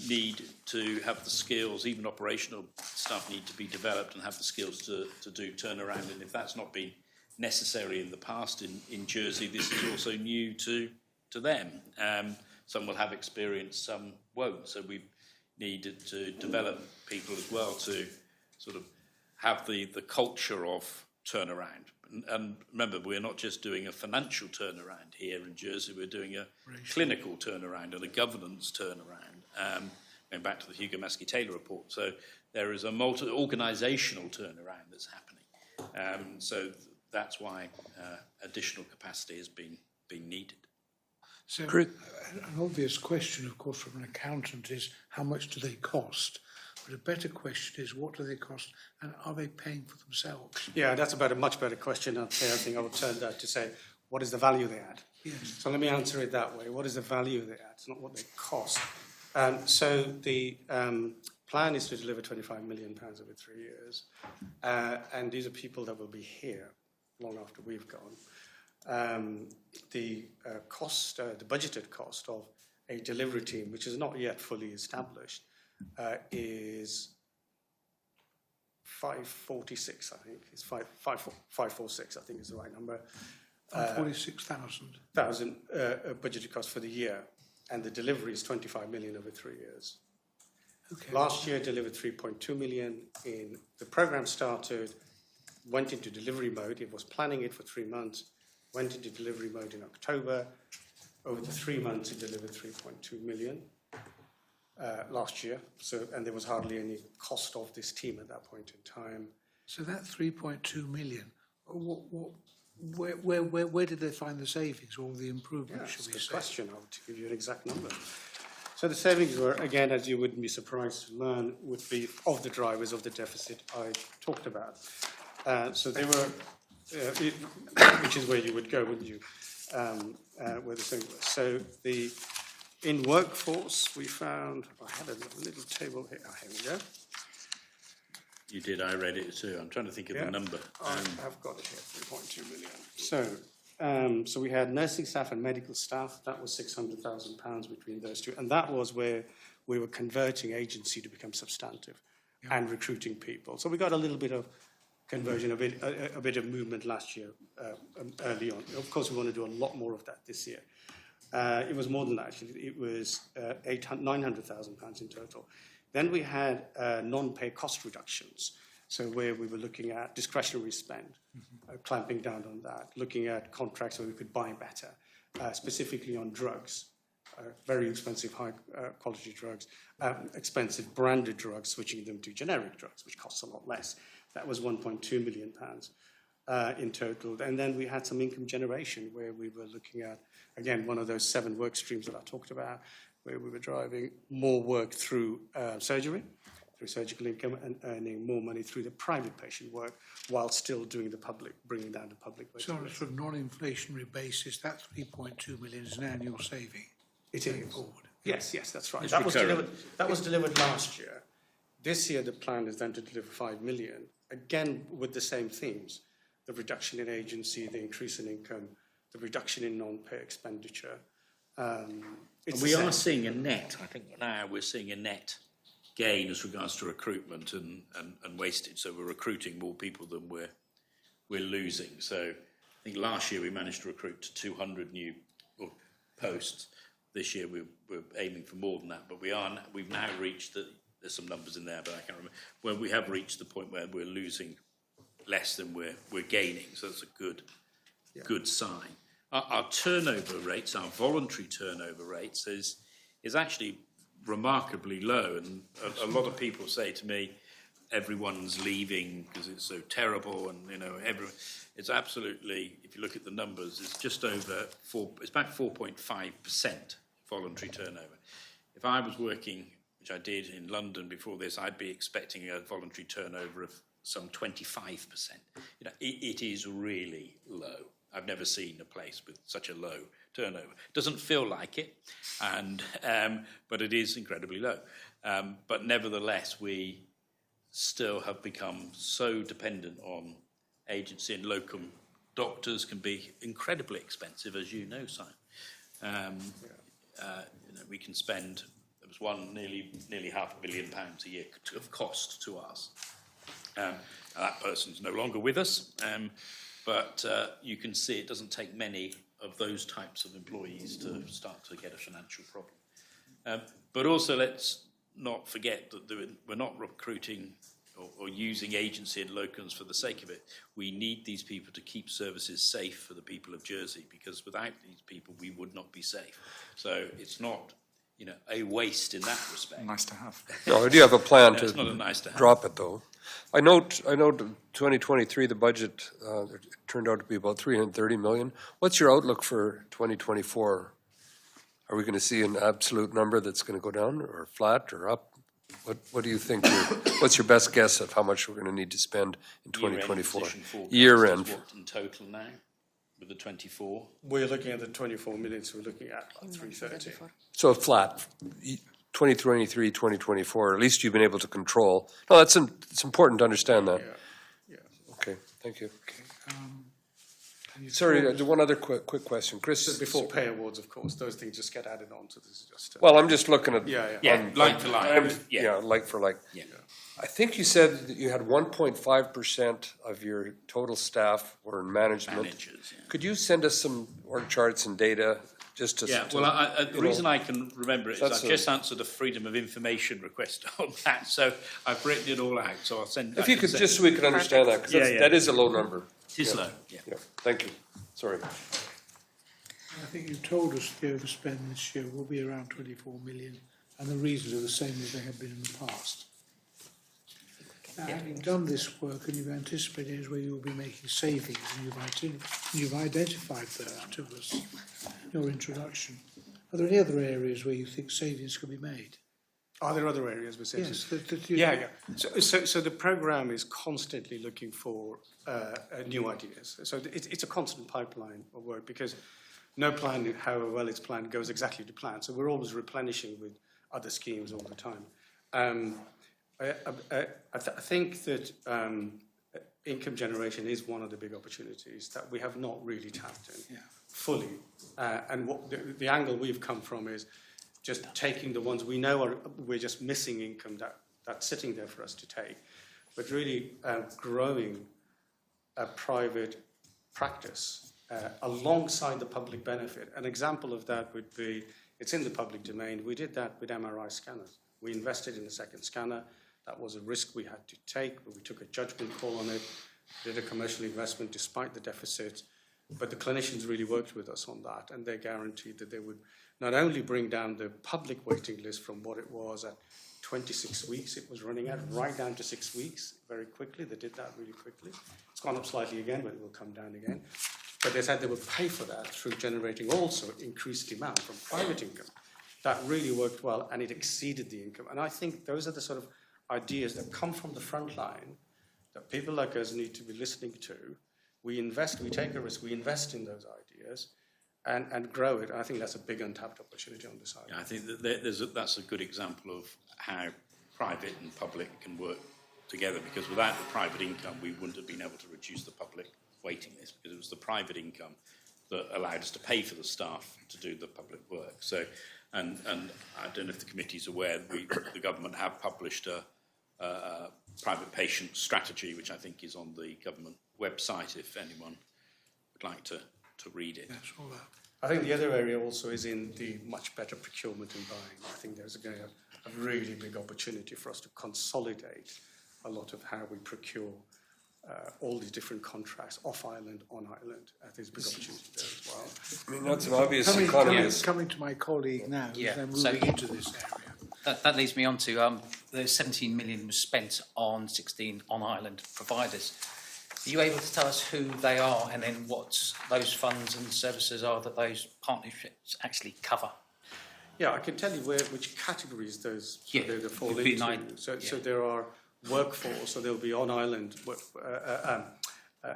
need to have the skills, even operational staff need to be developed and have the skills to do turnaround. And if that's not been necessary in the past in Jersey, this is also new to them. Some will have experience, some won't. So we needed to develop people as well to sort of have the culture of turnaround. And remember, we're not just doing a financial turnaround here in Jersey, we're doing a clinical turnaround and a governance turnaround, going back to the Hugo Maskey-Taylor report. So there is a multi-organisational turnaround that's happening. So that's why additional capacity has been needed. So an obvious question, of course, from an accountant is how much do they cost? But a better question is what do they cost and are they paying for themselves? Yeah, that's about a much better question. I think I would turn that to say, what is the value they add? Yes. So let me answer it that way. What is the value they add? It's not what they cost. So the plan is to deliver £25 million over 3 years. And these are people that will be here long after we've gone. The cost, the budgeted cost of a delivery team, which is not yet fully established, is 546, I think. It's 546, I think is the right number. 46,000 budgeted cost for the year, and the delivery is 25 million over 3 years. Okay. Last year delivered 3.2 million. In the program started, went into delivery mode. It was planning it for 3 months, went into delivery mode in October. Over the 3 months, it delivered 3.2 million last year. So, and there was hardly any cost of this team at that point in time. So that 3.2 million, where did they find the savings or the improvements, That's should a we good say? question. I'll give you an exact number. So the savings were, again, as you wouldn't be surprised to learn, would be of the drivers of the deficit I talked about. So they were, which is where you would go, wouldn't you? Where the savings were. So in workforce, we found, I had a little table here. Oh, here we go. You did, I read it too. I'm trying to think of the number. I've got it here, 3.2 million. So we had nursing staff and medical staff. That was £600,000 between those two. And that was where we were converting agency to become substantive and recruiting people. So we got a little bit of conversion, a bit of movement last year early on. Of course, we want to do a lot more of that this year. It was more than that, actually. It was £900,000 in total. Then we had non-pay cost reductions, so where we were looking at discretionary spend, clamping down on that, looking at contracts where we could buy better, specifically on drugs, very expensive, high-quality drugs, expensive branded drugs, switching them to generic drugs, which costs a lot less. That was £1.2 million in total. And then we had some income generation, where we were looking at, again, one of those 7 work streams that I talked about, where we were driving more work through surgery, through surgical income, and earning more money through the private patient work, while still doing the public, bringing down the public. So on a sort of non-inflationary basis, that 3.2 million is an annual saving. It is. Forward. Yes, that's right. It's That recurrent. was delivered last year. This year, the plan is then to deliver 5 million, again with the same themes: the reduction in agency, the increase in income, the reduction in non-pay expenditure. And we are seeing a net, I think now we're seeing a net gain as regards to recruitment and wastage. So we're recruiting more people than we're losing. So I think last year we managed to recruit to 200 new posts. This year we're aiming for more than that, but we've now reached there's some numbers in there, but I can't remember, where we have reached the point where we're losing less than we're gaining. So that's a good sign. Our turnover rates, our voluntary turnover rates, is actually remarkably low. And a lot of people say to me, everyone's leaving because it's so terrible, and it's absolutely, if you look at the numbers, it's just over it's about 4.5% voluntary turnover. If I was working, which I did in London before this, I'd be expecting a voluntary turnover of some 25%. It is really low. I've never seen a place with such a low turnover. Doesn't feel like it, but it is incredibly low. But nevertheless, we still have become so dependent on agency and locum doctors can be incredibly expensive, as you know, Simon. We can spend, there was one nearly £500 million a year of cost to us. That person's no longer with us, but you can see it doesn't take many of those types of employees to start to get a financial problem. But also let's not forget that we're not recruiting or using agency and locums for the sake of it. We need these people to keep services safe for the people of Jersey, because without these people, we would not be safe. So it's not, a waste in that respect. Nice to have. No, I do have a plan It's not a nice to have. drop it, though. I note 2023, the budget turned out to be about 330 million. What's your outlook for 2024? Are we going to see an absolute number that's going to go down or flat or up? What do you think? What's your best guess of how much we're going to need to spend in 2024? Year end. What in total now with the 24? We're looking at the 24 million, so we're looking at 330. So flat, 2023, 2024, at least you've been able to control. No, it's important to understand that. Yeah. Okay, thank you. And you Sorry, told us- one other quick question. Chris, So before pay awards, of course, those things just get added on to this. well, I'm just looking at. Yeah. Yeah, like for like. Yeah, like for like. Yeah. I think you said that you had 1.5% of your total staff were in management. Managers, yeah. Could you send us some org charts and data just to? Yeah, to- well, the reason I can remember it is That's I've just answered a freedom of information request on that, so I've written it all out, so I'll send. If you could, just so we can understand that, because Yeah. that is a low number. It is low, yeah. Yeah, thank you. Sorry. I think you told us the overspend this year will be around 24 million, and the reasons are the same as they have been in the past. Now, having done this work and you've anticipated areas where you'll be making savings, and you've identified that to us in your introduction, are there any other areas where you think savings could be made? Are there other areas we're saying? Yes. That you- Yeah. So the program is constantly looking for new ideas. So it's a constant pipeline of work, because no plan, however well it's planned, goes exactly to plan. So we're always replenishing with other schemes all the time. I think that income generation is one of the big opportunities that we have not really tapped in fully. And what the angle we've come from is just taking the ones we know we're just missing income that's sitting there for us to take, but really growing a private practice alongside the public benefit. An example of that would be, it's in the public domain, we did that with MRI scanners. We invested in a second scanner. That was a risk we had to take, but we took a judgment call on it, did a commercial investment despite the deficit. But the clinicians really worked with us on that, and they guaranteed that they would not only bring down the public waiting list from what it was at 26 weeks it was running at, right down to 6 weeks very quickly. They did that really quickly. It's gone up slightly again, but it will come down again. But they said they would pay for that through generating also increased demand from private income. That really worked well, and it exceeded the income. And I think those are the sort of ideas that come from the front line that people like us need to be listening to. We invest, we take a risk, we invest in those ideas and grow it. And I think that's a big untapped opportunity on this side. Yeah, I think that that's a good example of how private and public can work together, because without the private income, we wouldn't have been able to reduce the public waiting list, because it was the private income that allowed us to pay for the staff to do the public work. So, and I don't know if the committee's aware, the government have published a private patient strategy, which I think is on the government website if anyone would like to read it. Yes, all that. I think the other area also is in the much better procurement and buying. I think there's again a really big opportunity for us to consolidate a lot of how we procure all these different contracts off island, on island. I think there's a big opportunity there as well. I mean, that's an obvious economy. Coming to my colleague now, Yeah, then so- moving into this area. That leads me on to the 17 million was spent on 16 on-island providers. Are you able to tell us who they are and then what those funds and services are that those partnerships actually cover? Yeah, I can tell you which categories those Yeah, they fall it'd be into. nice, So yeah. there are workforce, so there'll be on-island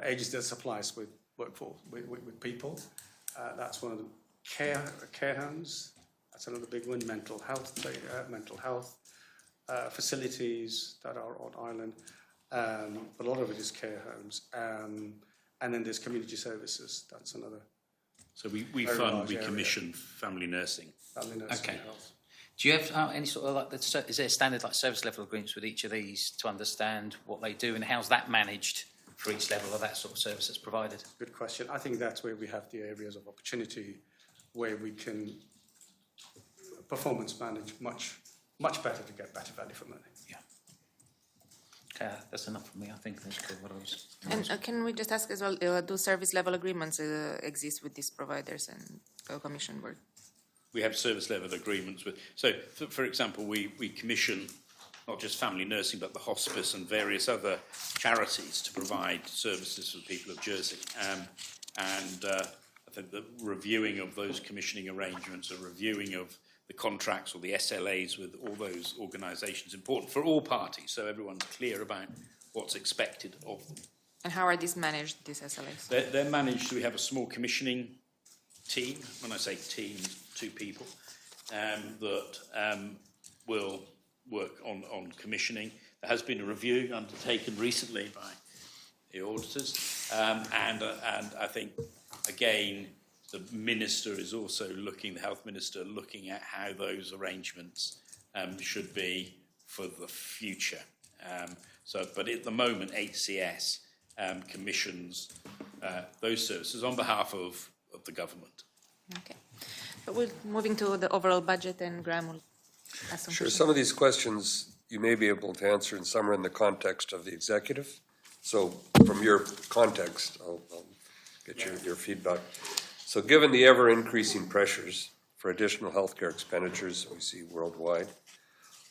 agencies that supply us with workforce, with people. That's one of them. Care homes, that's another big one. Mental health facilities that are on island. But a lot of it is care homes. And then there's community services. That's another So we Very fund, large we area. commission family nursing. family nursing Okay. health. Do you have any sort of like, is there standard like service level agreements with each of these to understand what they do and how's that managed for each level of that sort of service that's provided? Good question. I think that's where we have the areas of opportunity where we can performance manage much better to get better value for money. Okay, that's enough for me. I think that's cool. What I was. And can we just ask as well, do service level agreements exist with these providers and commission work? We have service level agreements with, so for example, we commission not just family nursing, but the hospice and various other charities to provide services for the people of Jersey. I think the reviewing of those commissioning arrangements, a reviewing of the contracts or the SLAs with all those organisations, important for all parties, so everyone's clear about what's expected of them. And how are these managed, these SLAs? They're managed, we have a small commissioning team, when I say team, 2 people, that will work on commissioning. There has been a review undertaken recently by the auditors, and I think, again, the Minister is also looking, the Health Minister, looking at how those arrangements should be for the future. But at the moment, HCS commissions those services on behalf of the government. Okay. But we're moving to the overall budget, and Graham will ask some Sure, questions. some of these questions you may be able to answer, and some are in the context of the executive. So from your context, I'll get your feedback. So given the ever-increasing pressures for additional healthcare expenditures we see worldwide,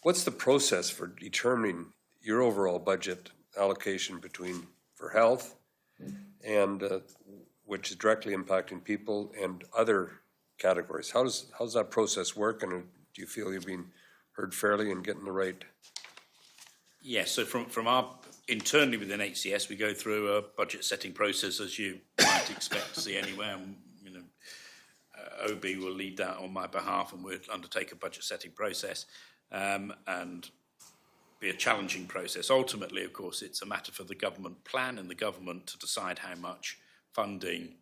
what's the process for determining your overall budget allocation for health and which is directly impacting people and other categories? How's that process work, and do you feel you're being heard fairly and getting the right? Yes, so from our internally within HCS, we go through a budget setting process, as you might expect to see anywhere. And, OB will lead that on my behalf, and we'll undertake a budget setting process and be a challenging process. Ultimately, of course, it's a matter for the government plan and the government to decide how much funding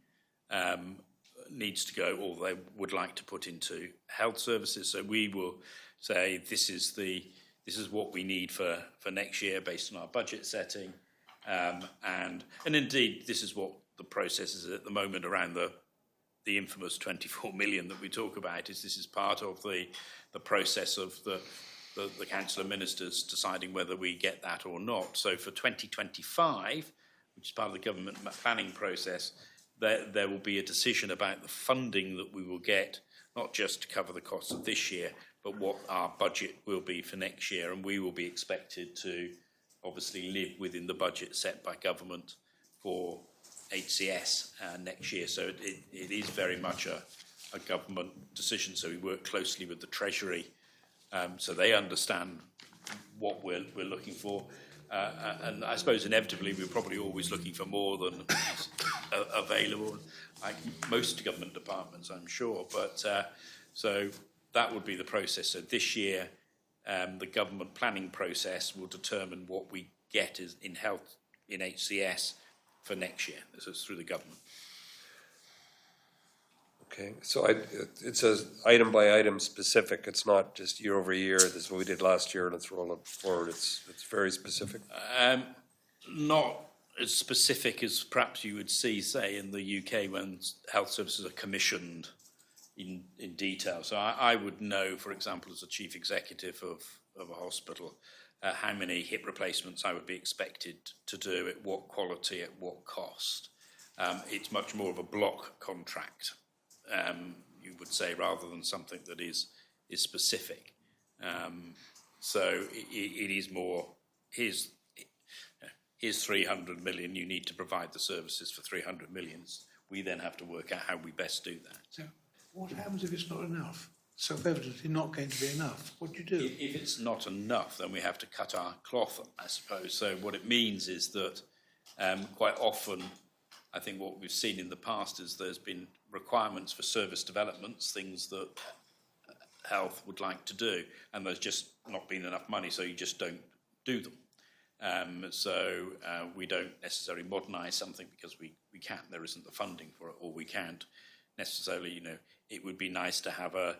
needs to go, or they would like to put into health services. So we will say this is what we need for next year based on our budget setting, and indeed this is what the process is at the moment around the infamous 24 million that we talk about. This is part of the process of the Council of Ministers deciding whether we get that or not. So for 2025, which is part of the government planning process, there will be a decision about the funding that we will get, not just to cover the costs of this year, but what our budget will be for next year. And we will be expected to obviously live within the budget set by government for HCS next year. So it is very much a government decision. So we work closely with the Treasury, so they understand what we're looking for. And I suppose inevitably we're probably always looking for more than is available, like most government departments, I'm sure. But so that would be the process. So this year, the government planning process will determine what we get in health in HCS for next year. This is through the government. Okay, so it's a item by item specific. It's not just year over year. This is what we did last year. Let's roll it forward. It's very specific. Not as specific as perhaps you would see, say, in the UK when health services are commissioned in detail. So I would know, for example, as a chief executive of a hospital, how many hip replacements I would be expected to do, at what quality, at what cost. It's much more of a block contract, you would say, rather than something that is specific. So it is more, here's 300 million, you need to provide the services for 300 million. We then have to work out how we best do that. So what happens if it's not enough? Self-evidently not going to be enough. What do you do? If it's not enough, then we have to cut our cloth, I suppose. So what it means is that quite often, I think what we've seen in the past is there's been requirements for service developments, things that health would like to do, and there's just not been enough money, so you just don't do them. We don't necessarily modernise something because we can't. There isn't the funding for it, or we can't necessarily. It would be nice to have a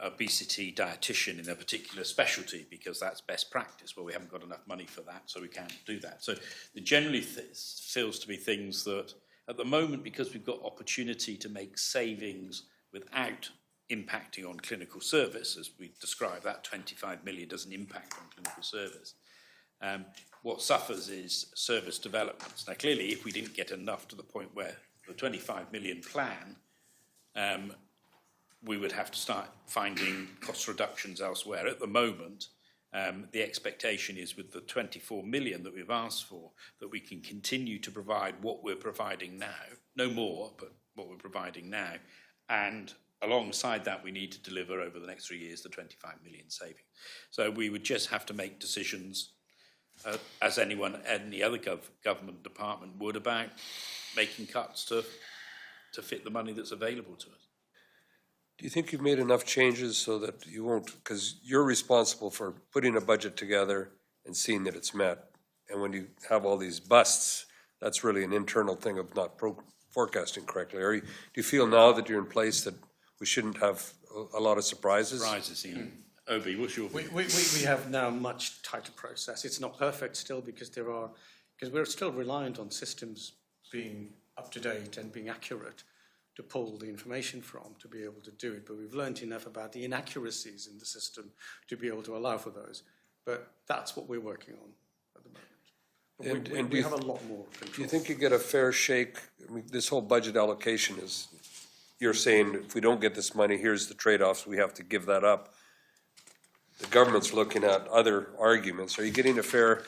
obesity dietitian in a particular specialty because that's best practice. Well, we haven't got enough money for that, so we can't do that. So there generally feels to be things that, at the moment, because we've got opportunity to make savings without impacting on clinical service, as we described, that 25 million doesn't impact on clinical service. What suffers is service developments. Now, clearly, if we didn't get enough to the point where the 25 million plan, we would have to start finding cost reductions elsewhere. At the moment, the expectation is with the 24 million that we've asked for, that we can continue to provide what we're providing now, no more, but what we're providing now. And alongside that, we need to deliver over the next 3 years the 25 million saving. So we would just have to make decisions, as any other government department would, about making cuts to fit the money that's available to us. Do you think you've made enough changes so that you won't, because you're responsible for putting a budget together and seeing that it's met. And when you have all these busts, that's really an internal thing of not forecasting correctly. Do you feel now that you're in place that we shouldn't have a lot of surprises? Obi, what's your view? We have now a much tighter process. It's not perfect still because we're still reliant on systems being up to date and being accurate to pull the information from to be able to do it. But we've learned enough about the inaccuracies in the system to be able to allow for those. But that's what we're working on at the moment. We have a lot more control. Do you think you get a fair shake? I mean, this whole budget allocation is, you're saying if we don't get this money, here's the trade-offs, we have to give that up. The government's looking at other arguments. Are you getting a fair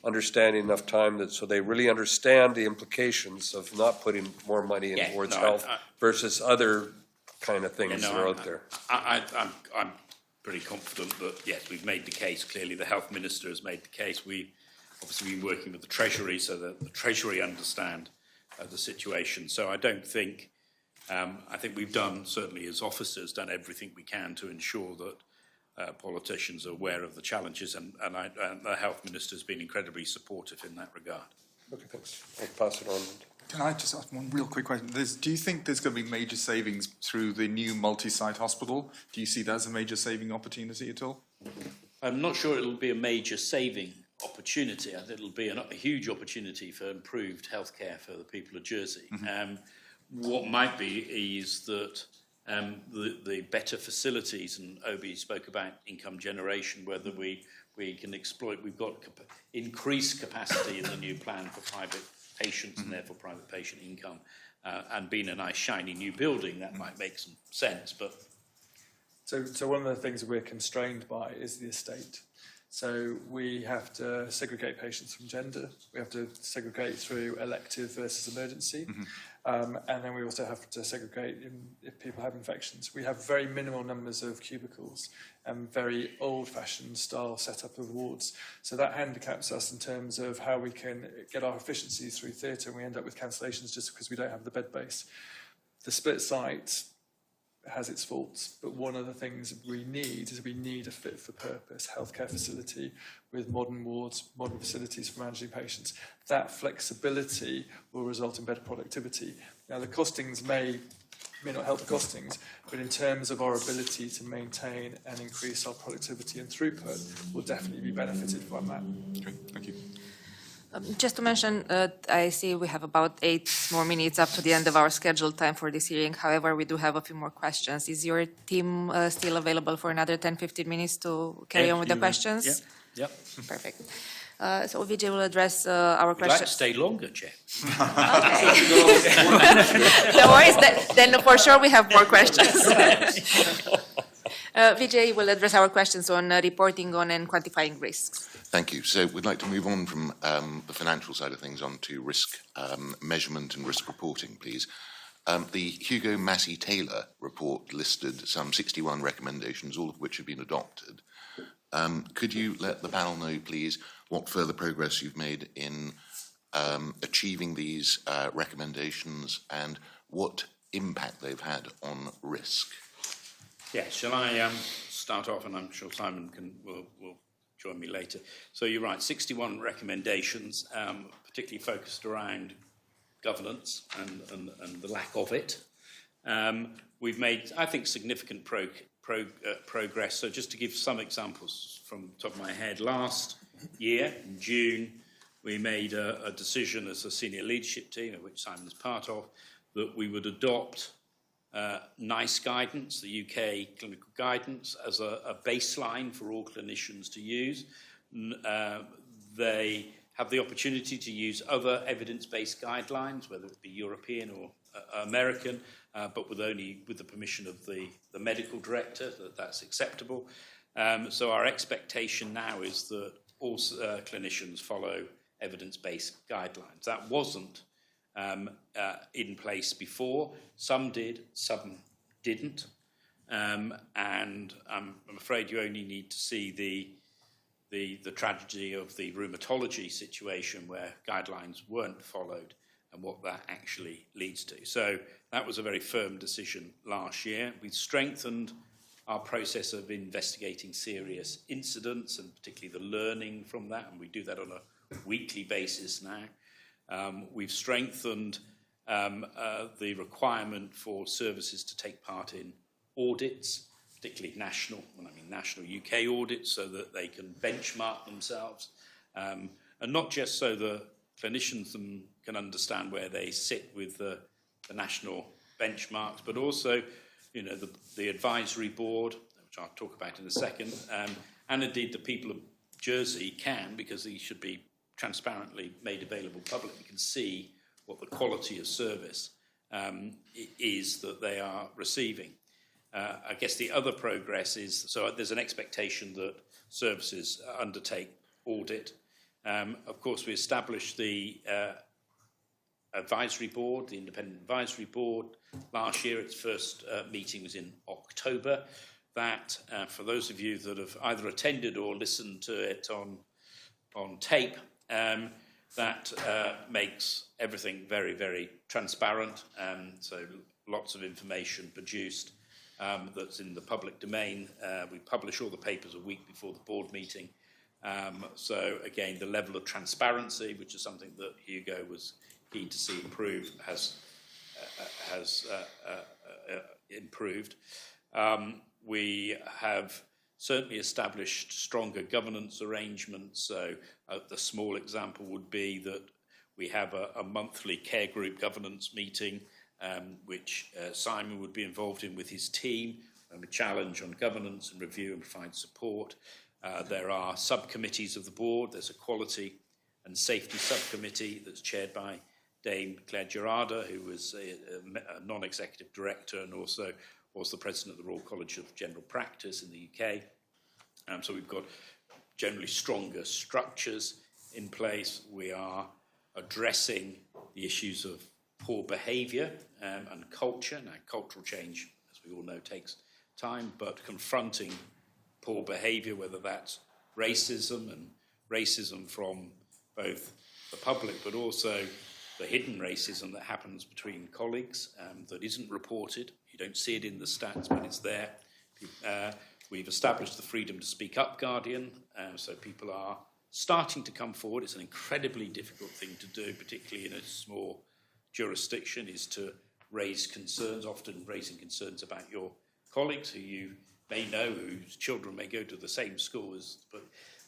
understanding enough time that so they really understand the implications of not putting more money in towards health versus other kind of things that are out there? I'm pretty confident that, yes, we've made the case. Clearly, the Health Minister has made the case. We've obviously been working with the Treasury so that the Treasury understand the situation. So I don't think, I think we've done, certainly as officers, done everything we can to ensure that politicians are aware of the challenges, and the Health Minister has been incredibly supportive in that regard. Okay, thanks. I'll pass it on. Can I just ask one real quick question? Do you think there's going to be major savings through the new multi-site hospital? Do you see that as a major saving opportunity at all? I'm not sure it'll be a major saving opportunity. I think it'll be a huge opportunity for improved healthcare for the people of Jersey. Mm-hmm. What might be is that the better facilities, and Obi spoke about income generation, whether we can exploit, we've got increased capacity in the new plan for private patients and therefore private patient income, and being a nice shiny new building, that might make some sense. But So one of the things we're constrained by is the estate. So we have to segregate patients from gender. We have to segregate through elective versus emergency. And then we also have to segregate if people have infections. We have very minimal numbers of cubicles and very old-fashioned style setup of wards. So that handicaps us in terms of how we can get our efficiencies through theatre, and we end up with cancellations just because we don't have the bed base. The split site has its faults, but one of the things we need is a fit-for-purpose healthcare facility with modern wards, modern facilities for managing patients. That flexibility will result in better productivity. Now, the costings may not help the costings, but in terms of our ability to maintain and increase our productivity and throughput, we'll definitely be benefited from that. Okay, thank you. Just to mention, I see we have about 8 more minutes up to the end of our scheduled time for this hearing. However, we do have a few more questions. Is your team still available for another 10-15 minutes to carry on with the questions? Yeah. Perfect. So Vijay will address our questions. I'd like to stay longer, Chair. Okay. No worries. Then for sure we have more questions. Vijay will address our questions on reporting on and quantifying risks. Thank you. So we'd like to move on from the financial side of things onto risk measurement and risk reporting, please. The Hugo Massey-Taylor report listed some 61 recommendations, all of which have been adopted. Could you let the panel know, please, what further progress you've made in achieving these recommendations and what impact they've had on risk? Yeah, shall I start off, and I'm sure Simon will join me later. So you're right, 61 recommendations, particularly focused around governance and the lack of it. We've made, I think, significant progress. So just to give some examples from the top of my head, last year, in June, we made a decision as a senior leadership team, of which Simon's part of, that we would adopt NICE guidance, the UK clinical guidance, as a baseline for all clinicians to use. They have the opportunity to use other evidence-based guidelines, whether it be European or American, but with the permission of the medical director, that's acceptable. So our expectation now is that all clinicians follow evidence-based guidelines. That wasn't in place before. Some did, some didn't. And I'm afraid you only need to see the tragedy of the rheumatology situation where guidelines weren't followed and what that actually leads to. So that was a very firm decision last year. We've strengthened our process of investigating serious incidents and particularly the learning from that, and we do that on a weekly basis now. We've strengthened the requirement for services to take part in audits, particularly national UK audits, so that they can benchmark themselves, and not just so that clinicians can understand where they sit with the national benchmarks, but also, the advisory board, which I'll talk about in a second, and indeed the people of Jersey can, because these should be transparently made available publicly, can see what the quality of service is that they are receiving. I guess the other progress is, so there's an expectation that services undertake audit. Of course, we established the advisory board, the independent advisory board, last year. Its first meeting was in October. That, for those of you that have either attended or listened to it on tape, that makes everything very, very transparent. So lots of information produced that's in the public domain. We publish all the papers a week before the board meeting. So again, the level of transparency, which is something that Hugo was keen to see improve, has improved. We have certainly established stronger governance arrangements. So the small example would be that we have a monthly care group governance meeting, which Simon would be involved in with his team, a challenge on governance and review and provide support. There are subcommittees of the board. There's a quality and safety subcommittee that's chaired by Dame Claire Gerarda, who was a non-executive director and also was the president of the Royal College of General Practice in the UK. So we've got generally stronger structures in place. We are addressing the issues of poor behaviour and culture. Now, cultural change, as we all know, takes time, but confronting poor behaviour, whether that's racism and racism from both the public, but also the hidden racism that happens between colleagues that isn't reported. You don't see it in the stats, but it's there. We've established the Freedom to Speak Up Guardian, so people are starting to come forward. It's an incredibly difficult thing to do, particularly in a small jurisdiction, is to raise concerns, often raising concerns about your colleagues who you may know, whose children may go to the same school as, but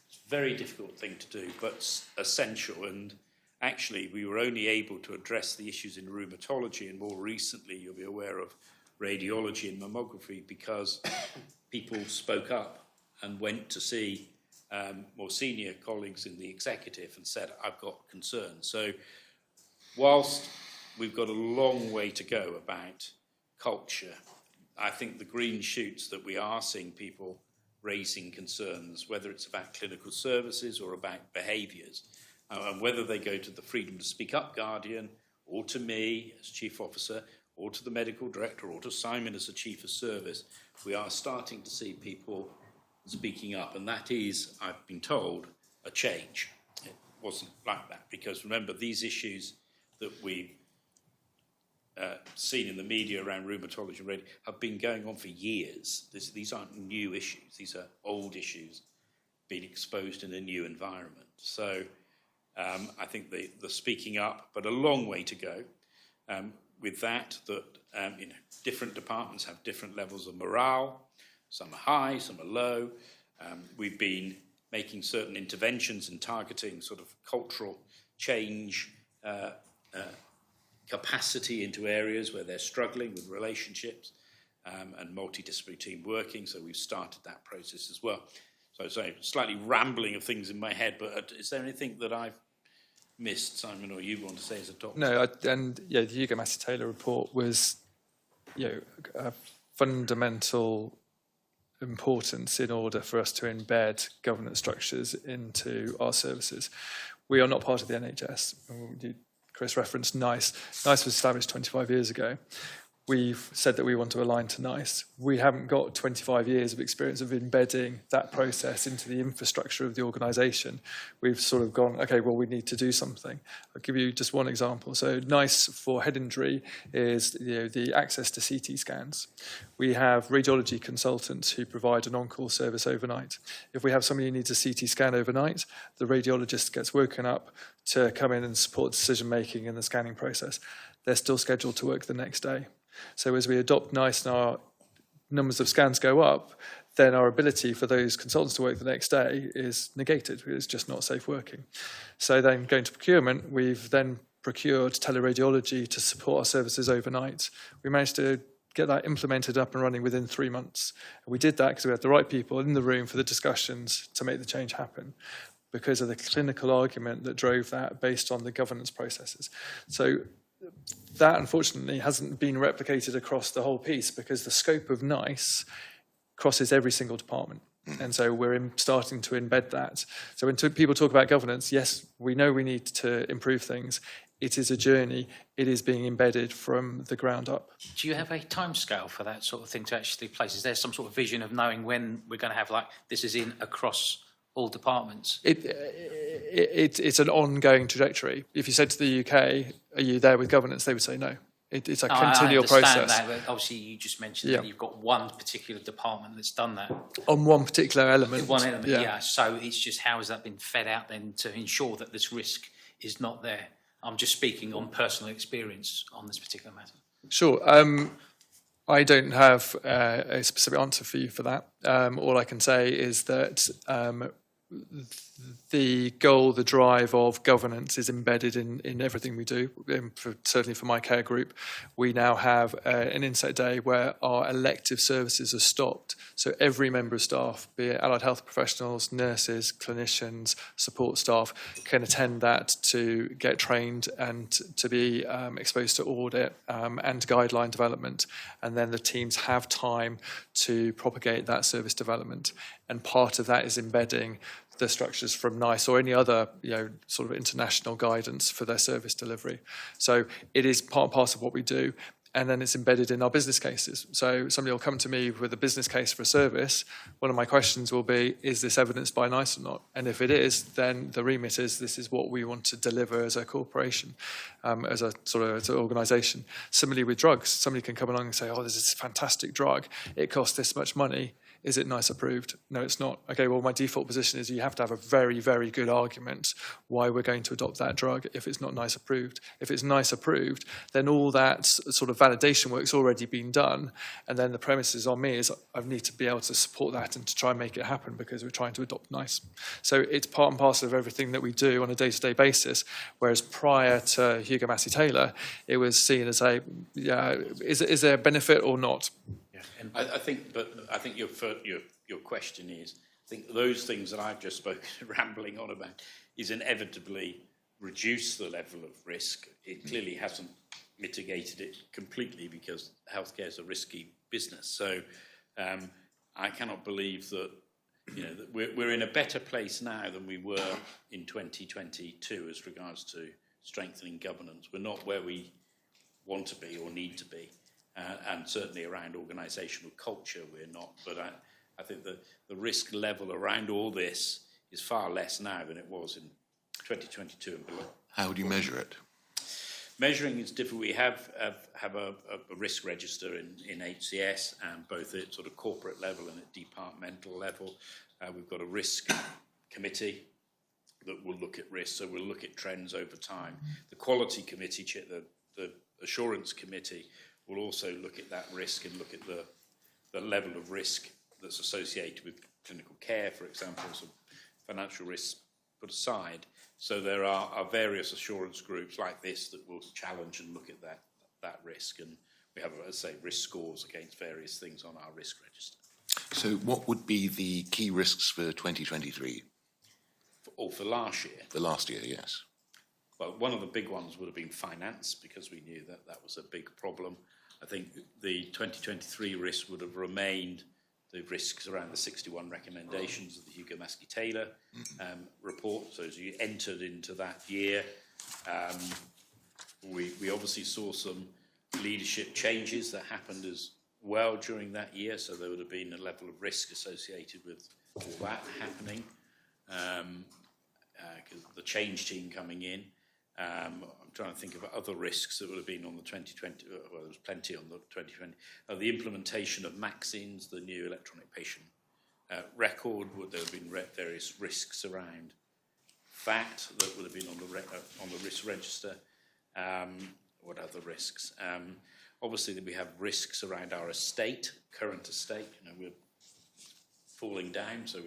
it's a very difficult thing to do, but essential. And actually, we were only able to address the issues in rheumatology, and more recently, you'll be aware of radiology and mammography, because people spoke up and went to see more senior colleagues in the executive and said, I've got concerns. So whilst we've got a long way to go about culture, I think the green shoots that we are seeing people raising concerns, whether it's about clinical services or about behaviours, and whether they go to the Freedom to Speak Up Guardian, or to me as Chief Officer, or to the Medical Director, or to Simon as the Chief of Service, we are starting to see people speaking up. And that is, I've been told, a change. It wasn't like that, because remember, these issues that we've seen in the media around rheumatology and radiology have been going on for years. These aren't new issues. These are old issues. been exposed in a new environment. So I think the speaking up, but a long way to go. With that, different departments have different levels of morale. Some are high, some are low. We've been making certain interventions and targeting sort of cultural change capacity into areas where they're struggling with relationships and multidisciplinary team working. So we've started that process as well. So slightly rambling of things in my head, but is there anything that I've missed, Simon, or you want to say as a doctor? No, the Hugo Massey-Taylor report was, a fundamental importance in order for us to embed governance structures into our services. We are not part of the NHS. Chris referenced NICE. NICE was established 25 years ago. We've said that we want to align to NICE. We haven't got 25 years of experience of embedding that process into the infrastructure of the organisation. We've sort of gone, okay, well, we need to do something. I'll give you just one example. So NICE for head injury is the access to CT scans. We have radiology consultants who provide an on-call service overnight. If we have somebody who needs a CT scan overnight, the radiologist gets woken up to come in and support decision-making in the scanning process. They're still scheduled to work the next day. So as we adopt NICE and our numbers of scans go up, then our ability for those consultants to work the next day is negated. It's just not safe working. So then going to procurement, we've then procured teleradiology to support our services overnight. We managed to get that implemented up and running within 3 months. And we did that because we had the right people in the room for the discussions to make the change happen, because of the clinical argument that drove that based on the governance processes. So that, unfortunately, hasn't been replicated across the whole piece because the scope of NICE crosses every single department. And so we're starting to embed that. So when people talk about governance, yes, we know we need to improve things. It is a journey. It is being embedded from the ground up. Do you have a timescale for that sort of thing to actually place? Is there some sort of vision of knowing when we're going to have, this is in across all departments? It's an ongoing trajectory. If you said to the UK, are you there with governance, they would say no. It's a continual process. That, but obviously you just mentioned that you've got one particular department that's done that. On one particular element. One element, yeah. So it's just how has that been fed out then to ensure that this risk is not there? I'm just speaking on personal experience on this particular matter. Sure. I don't have a specific answer for you for that. All I can say is that the goal, the drive of governance is embedded in everything we do. Certainly for my care group, we now have an inset day where our elective services are stopped. So every member of staff, be it allied health professionals, nurses, clinicians, support staff, can attend that to get trained and to be exposed to audit and guideline development. And then the teams have time to propagate that service development. And part of that is embedding the structures from NICE or any other, sort of international guidance for their service delivery. So it is part and parcel of what we do, and then it's embedded in our business cases. So somebody will come to me with a business case for a service. One of my questions will be, is this evidenced by NICE or not? And if it is, then the remit is this is what we want to deliver as a corporation, as an organisation. Similarly with drugs, somebody can come along and say, oh, there's this fantastic drug. It costs this much money. Is it NICE approved? No, it's not. Okay, well, my default position is you have to have a very, very good argument why we're going to adopt that drug if it's not NICE approved. If it's NICE approved, then all that sort of validation work's already been done. And then the premise is on me is I need to be able to support that and to try and make it happen because we're trying to adopt NICE. So it's part and parcel of everything that we do on a day-to-day basis, whereas prior to Hugo Massey-Taylor, it was seen as is there a benefit or not? I think your question is, I think those things that I've just spoken, rambling on about, is inevitably reduce the level of risk. It clearly hasn't mitigated it completely because healthcare is a risky business. So I cannot believe that that we're in a better place now than we were in 2022 as regards to strengthening governance. We're not where we want to be or need to be. And certainly around organisational culture, we're not. But I think the risk level around all this is far less now than it was in 2022 and below. How would you measure it? Measuring is different. We have a risk register in HCS, both at sort of corporate level and at departmental level. We've got a risk committee that will look at risk, so we'll look at trends over time. The quality committee, the assurance committee, will also look at that risk and look at the level of risk that's associated with clinical care, for example, so financial risks put aside. So there are various assurance groups like this that will challenge and look at that risk, and we have, as I say, risk scores against various things on our risk register. So what would be the key risks for 2023? For last year? For last year, yes. Well, one of the big ones would have been finance, because we knew that was a big problem. I think the 2023 risk would have remained the risks around the 61 recommendations of the Hugo Maskey-Taylor report. So as you entered into that year, we obviously saw some leadership changes that happened as well during that year. So there would have been a level of risk associated with all that happening. The change team coming in. I'm trying to think of other risks that would have been on the 2020, well, there was plenty on the 2020. The implementation of Maxines, the new electronic patient record, there have been various risks around that would have been on the risk register. What other risks? Obviously, we have risks around our estate, current estate. We're falling down, so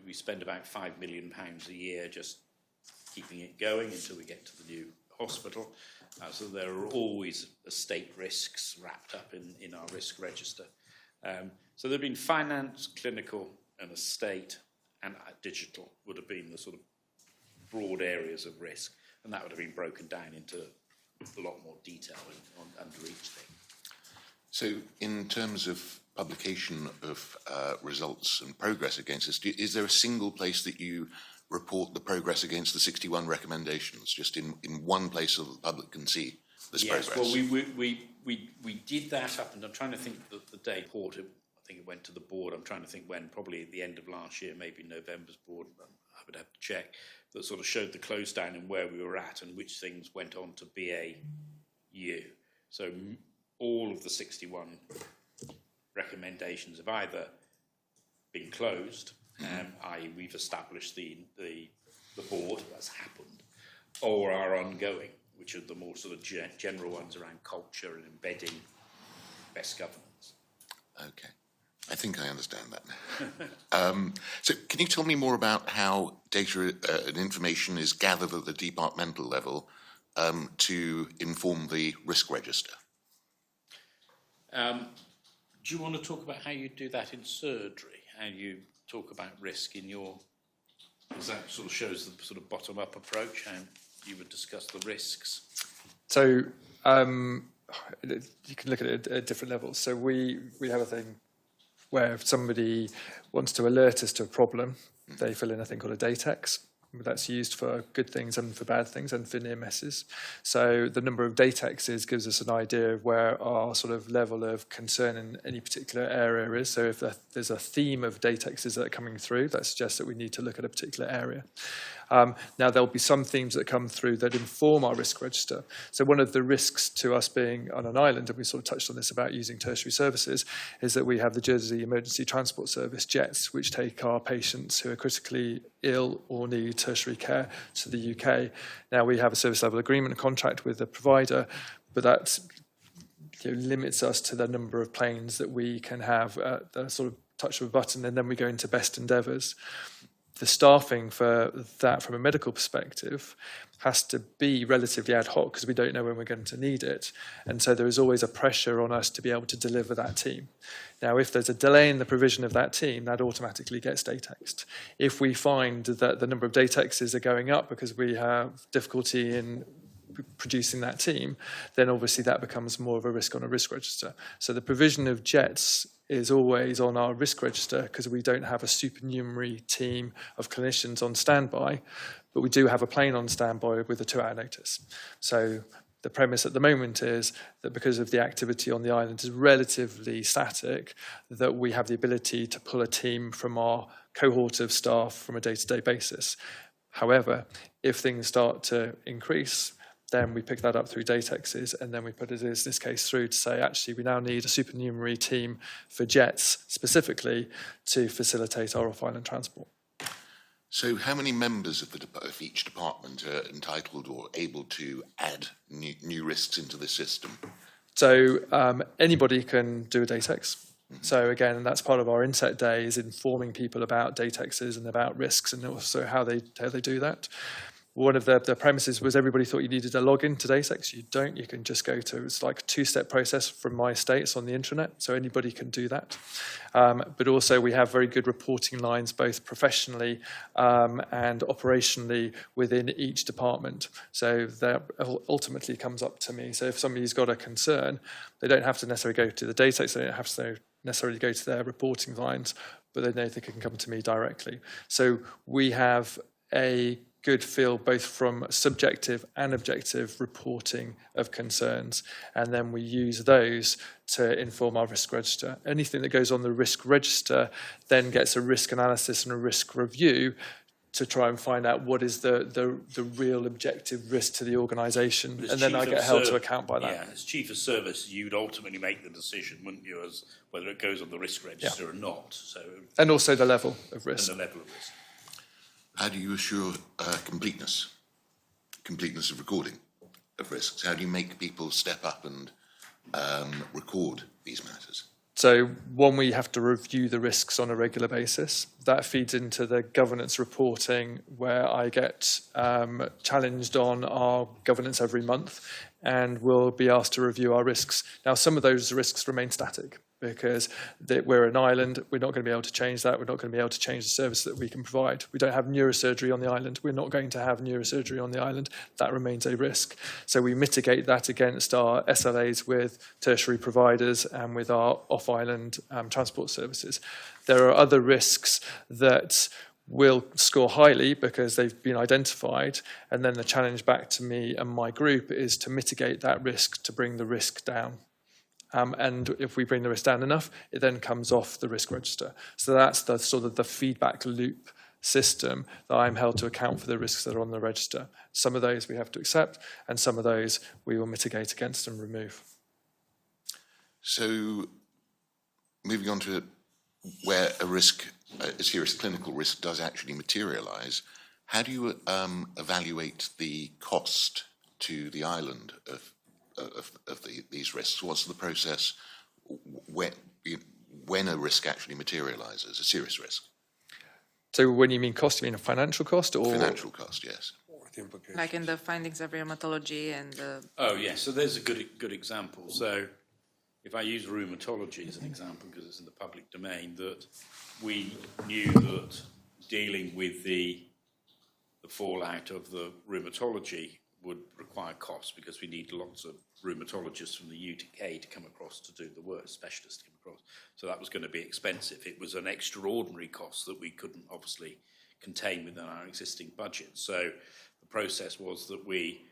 we spend about £5 million a year just keeping it going until we get to the new hospital. So there are always estate risks wrapped up in our risk register. So there have been finance, clinical and estate, and digital would have been the sort of broad areas of risk, and that would have been broken down into a lot more detail under each thing. So in terms of publication of results and progress against this, is there a single place that you report the progress against the 61 recommendations, just in one place so that the public can see this progress? Yes, well, we did that up, and I'm trying to think the day report, I think it went to the board. I'm trying to think when, probably at the end of last year, maybe November's board, I would have to check, that sort of showed the close down and where we were at and which things went on to BAU. So all of the 61 recommendations have either been closed, i.e. we've established the board, that's happened, or are ongoing, which are the more sort of general ones around culture and embedding best governance. Okay. I think I understand that. So can you tell me more about how data and information is gathered at the departmental level to inform the risk register? Do you want to talk about how you do that in surgery? How you talk about risk in your... Because that sort of shows the sort of bottom-up approach, how you would discuss the risks. So you can look at it at different levels. So we have a thing where if somebody wants to alert us to a problem, they fill in a thing called a datex. That's used for good things and for bad things and for near misses. So the number of datexes gives us an idea of where our sort of level of concern in any particular area is. So if there's a theme of datexes that are coming through, that suggests that we need to look at a particular area. Now, there'll be some themes that come through that inform our risk register. So one of the risks to us being on an island, and we sort of touched on this about using tertiary services, is that we have the Jersey Emergency Transport Service, JETS, which take our patients who are critically ill or need tertiary care to the UK. Now, we have a service level agreement contract with the provider, but that limits us to the number of planes that we can have at the sort of touch of a button, and then we go into best endeavours. The staffing for that from a medical perspective has to be relatively ad hoc because we don't know when we're going to need it. And so there is always a pressure on us to be able to deliver that team. Now, if there's a delay in the provision of that team, that automatically gets datexed. If we find that the number of datexes are going up because we have difficulty in producing that team, then obviously that becomes more of a risk on a risk register. So the provision of JETS is always on our risk register because we don't have a supernumerary team of clinicians on standby, but we do have a plane on standby with a 2-hour notice. So the premise at the moment is that because of the activity on the island is relatively static, that we have the ability to pull a team from our cohort of staff from a day-to-day basis. However, if things start to increase, then we pick that up through datexes, and then we put a business case through to say, actually, we now need a supernumerary team for jets specifically to facilitate our off-island transport. So how many members of each department are entitled or able to add new risks into the system? So anybody can do a datex. So again, that's part of our Inset Day, is informing people about datexes and about risks, and also how they do that. One of the premises was everybody thought you needed a login to datex. You don't. You can just go to, it's like a two-step process from My States on the intranet, so anybody can do that. But also we have very good reporting lines, both professionally and operationally within each department. So that ultimately comes up to me. So if somebody's got a concern, they don't have to necessarily go to the datex, they don't have to necessarily go to their reporting lines, but they know they can come to me directly. So we have a good feel both from subjective and objective reporting of concerns, and then we use those to inform our risk register. Anything that goes on the risk register then gets a risk analysis and a risk review to try and find out what is the real objective risk to the organisation, and then I get held to account by that. Yeah, as Chief of Service, you'd ultimately make the decision, wouldn't you, as whether it goes on the risk register or not. So, and also the level of risk. And the level of risk. How do you assure completeness of recording of risks? How do you make people step up and record these matters? So one, we have to review the risks on a regular basis. That feeds into the governance reporting, where I get challenged on our governance every month, and we'll be asked to review our risks. Now, some of those risks remain static, because we're an island, we're not going to be able to change that, we're not going to be able to change the service that we can provide. We don't have neurosurgery on the island, we're not going to have neurosurgery on the island, that remains a risk. So we mitigate that against our SLAs with tertiary providers and with our off-island transport services. There are other risks that will score highly because they've been identified, and then the challenge back to me and my group is to mitigate that risk, to bring the risk down. And if we bring the risk down enough, it then comes off the risk register. So that's the sort of the feedback loop system that I'm held to account for the risks that are on the register. Some of those we have to accept, and some of those we will mitigate against and remove. So moving on to where a serious clinical risk does actually materialise, how do you evaluate the cost to the island of these risks? What's the process when a risk actually materialises, a serious risk? So when you mean cost, you mean a financial cost? Or financial cost, yes. Like in the findings of rheumatology and the... Oh, yes. So there's a good example. So if I use rheumatology as an example, because it's in the public domain, that we knew that dealing with the fallout of the rheumatology would require costs, because we need lots of rheumatologists from the UK to come across to do the work, specialists to come across. So that was going to be expensive. It was an extraordinary cost that we couldn't obviously contain within our existing budget. So the process was that we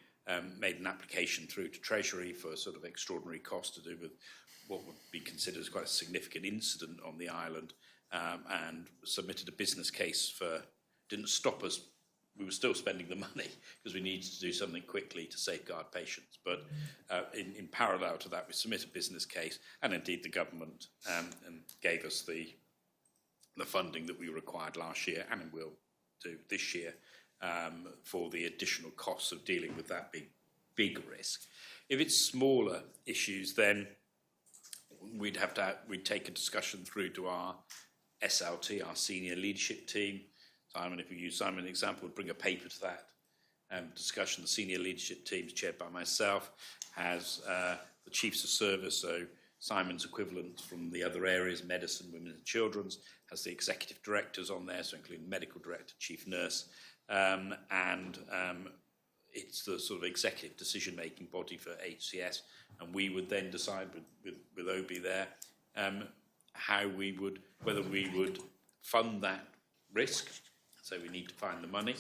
made an application through to Treasury for sort of extraordinary costs to do with what would be considered as quite a significant incident on the island, and submitted a business case for, didn't stop us. We were still spending the money because we needed to do something quickly to safeguard patients. But in parallel to that, we submitted a business case, and indeed the government and gave us the funding that we required last year and will do this year for the additional costs of dealing with that big risk. If it's smaller issues, then we'd take a discussion through to our SLT, our senior leadership team. Simon, if we use Simon as an example, would bring a paper to that discussion. The senior leadership team is chaired by myself, has the chiefs of service, so Simon's equivalent from the other areas, medicine, women and children's, has the executive directors on there, so including medical director, chief nurse, and it's the sort of executive decision-making body for HCS, and we would then decide with Obi there whether we would fund that risk. So we need to find the money.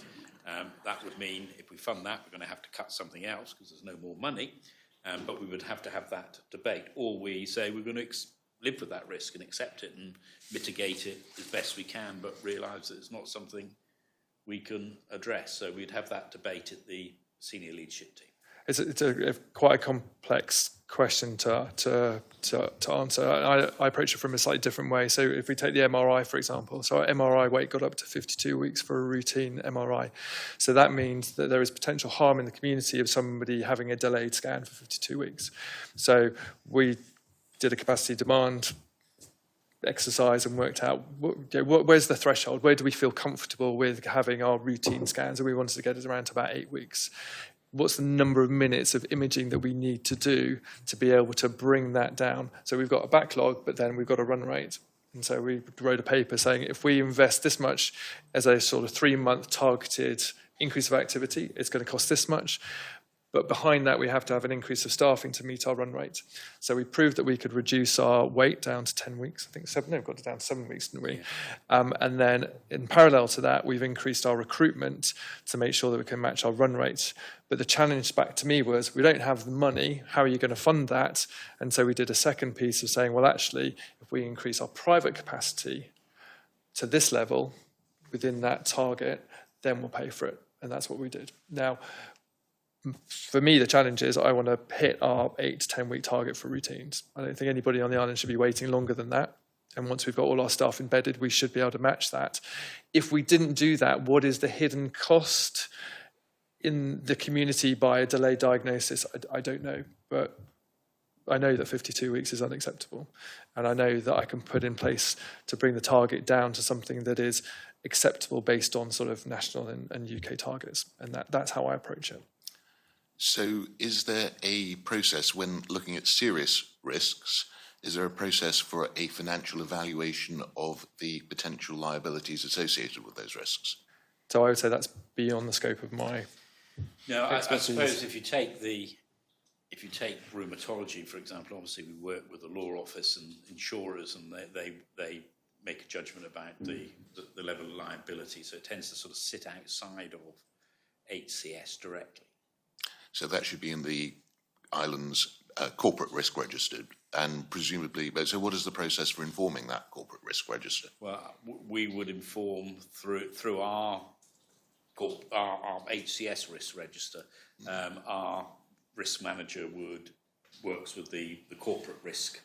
That would mean if we fund that, we're going to have to cut something else because there's no more money. But we would have to have that debate. Or we say we're going to live with that risk and accept it and mitigate it as best we can, but realise that it's not something we can address. So we'd have that debate at the senior leadership team. it's quite a complex question to answer. I approach it from a slightly different way. So if we take the MRI, for example, so our MRI wait got up to 52 weeks for a routine MRI. So that means that there is potential harm in the community of somebody having a delayed scan for 52 weeks. So we did a capacity demand exercise and worked out where's the threshold, where do we feel comfortable with having our routine scans, and we wanted to get it around to about 8 weeks. What's the number of minutes of imaging that we need to do to be able to bring that down? So we've got a backlog, but then we've got a run rate. And so we wrote a paper saying if we invest this much as a sort of 3-month targeted increase of activity, it's going to cost this much. But behind that, we have to have an increase of staffing to meet our run rate. So we proved that we could reduce our wait down to 10 weeks. I think 7, no, we got it down to 7 weeks, didn't we? Yeah. And then in parallel to that, we've increased our recruitment to make sure that we can match our run rate. But the challenge back to me was, we don't have the money, how are you going to fund that? And so we did a second piece of saying, well, actually, if we increase our private capacity to this level within that target, then we'll pay for it. And that's what we did. Now, for me, the challenge is I want to hit our 8 to 10 week target for routines. I don't think anybody on the island should be waiting longer than that. And once we've got all our staff embedded, we should be able to match that. If we didn't do that, what is the hidden cost in the community by a delayed diagnosis? I don't know, but I know that 52 weeks is unacceptable. And I know that I can put in place to bring the target down to something that is acceptable based on sort of national and UK targets. And that's how I approach it. So is there a process when looking at serious risks, is there a process for a financial evaluation of the potential liabilities associated with those risks? So I would say that's beyond the scope of my I suppose if you take rheumatology, for example, obviously we work with the law office and insurers, and they make a judgment about the level of liability. So it tends to sort of sit outside of HCS directly. So that should be in the island's corporate risk register, and presumably, so what is the process for informing that corporate risk register? Well, we would inform through our HCS risk register. Our risk manager works with the corporate risk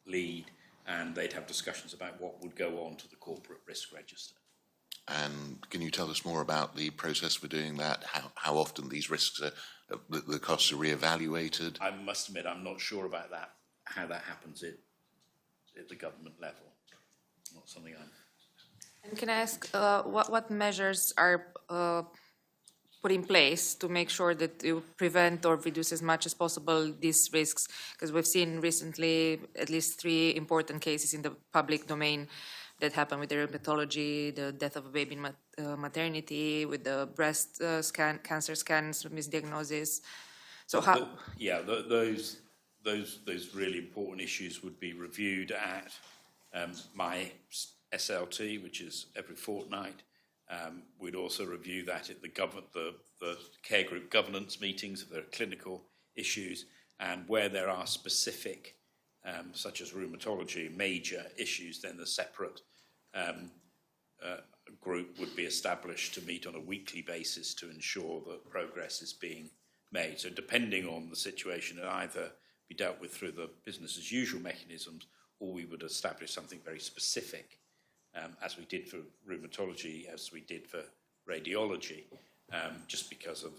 lead, and they'd have discussions about what would go on to the corporate risk register. And can you tell us more about the process for doing that? How often these risks the costs are re-evaluated? I must admit, I'm not sure about that, how that happens at the government level. Not something I'm... And can I ask, what measures are put in place to make sure that you prevent or reduce as much as possible these risks? Because we've seen recently at least 3 important cases in the public domain that happened with the rheumatology, the death of a baby in maternity, with the breast cancer scans, misdiagnosis. So how? Those really important issues would be reviewed at my SLT, which is every fortnight. We'd also review that at the care group governance meetings if there are clinical issues, and where there are specific, such as rheumatology, major issues, then the separate group would be established to meet on a weekly basis to ensure that progress is being made. So depending on the situation, it either be dealt with through the business as usual mechanisms, or we would establish something very specific, as we did for rheumatology, as we did for radiology, just because of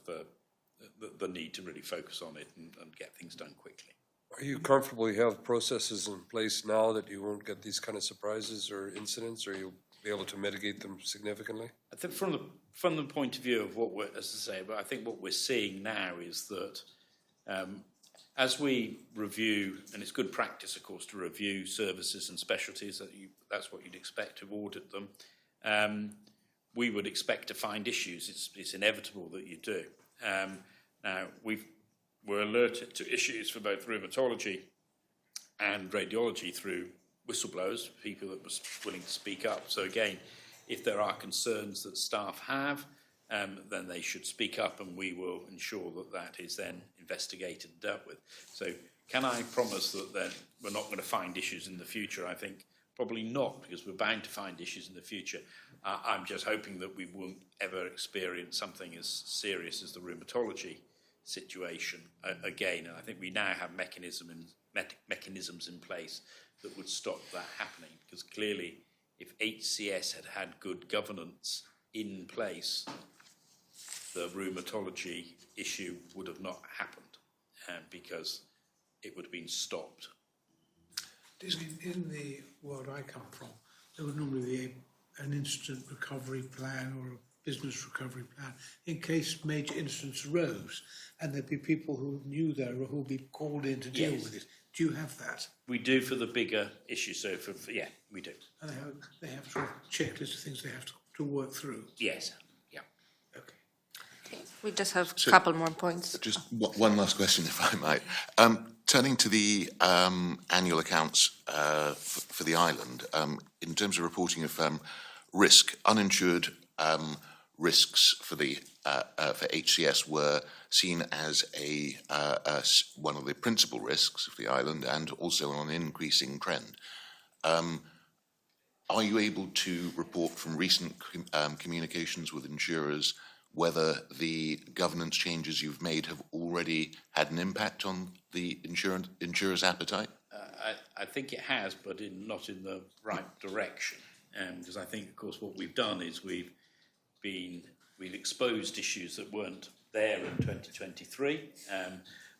the need to really focus on it and get things done quickly. Are you comfortable you have processes in place now that you won't get these kind of surprises or incidents, or you'll be able to mitigate them significantly? I think from the point of view of what we're, as I say, but I think what we're seeing now is that as we review, and it's good practice, of course, to review services and specialties, that's what you'd expect to audit them. We would expect to find issues. It's inevitable that you do. Now, we're alerted to issues for both rheumatology and radiology through whistleblowers, people that were willing to speak up. So again, if there are concerns that staff have, then they should speak up, and we will ensure that is then investigated and dealt with. So can I promise that then we're not going to find issues in the future? I think probably not, because we're bound to find issues in the future. I'm just hoping that we won't ever experience something as serious as the rheumatology situation again, and I think we now have mechanisms in place that would stop that happening, because clearly if HCS had had good governance in place, the rheumatology issue would have not happened, because it would have been stopped. In the world I come from, there would normally be an instant recovery plan or a business recovery plan in case major incidents arose, and there'd be people who knew that or who would be called in to deal with it. Do you have that? We do for the bigger issues, so yeah, we do. And they have sort of checklists of things they have to work through. Yes, yeah. Okay. Okay, we just have a couple more points. Just one last question, if I might. Turning to the annual accounts for the island, in terms of reporting of risk, uninsured risks for HCS were seen as one of the principal risks of the island, and also on an increasing trend. Are you able to report from recent communications with insurers whether the governance changes you've made have already had an impact on the insurers' appetite? I think it has, but not in the right direction. Because I think, of course, what we've done is we've exposed issues that weren't there in 2023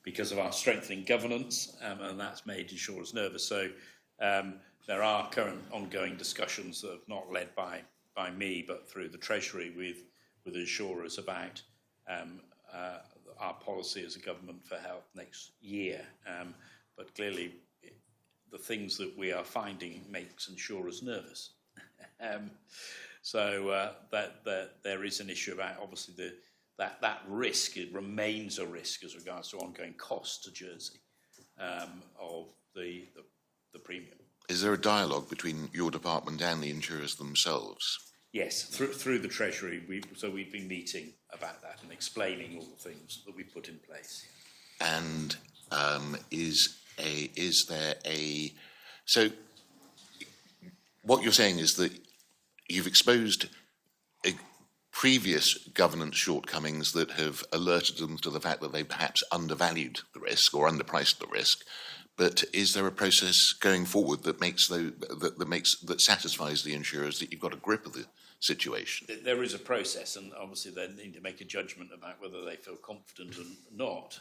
because of our strengthening governance, and that's made insurers nervous. So there are current ongoing discussions that are not led by me, but through the Treasury with insurers about our policy as a government for health next year. But clearly, the things that we are finding makes insurers nervous. So there is an issue about, obviously, that risk. It remains a risk as regards to ongoing costs to Jersey of the premium. Is there a dialogue between your department and the insurers themselves? Yes, through the Treasury. We've been meeting about that and explaining all the things that we put in place. And so what you're saying is that you've exposed previous governance shortcomings that have alerted them to the fact that they perhaps undervalued the risk or underpriced the risk. But is there a process going forward that satisfies the insurers that you've got a grip of the situation? There is a process, and obviously they need to make a judgment about whether they feel confident or not.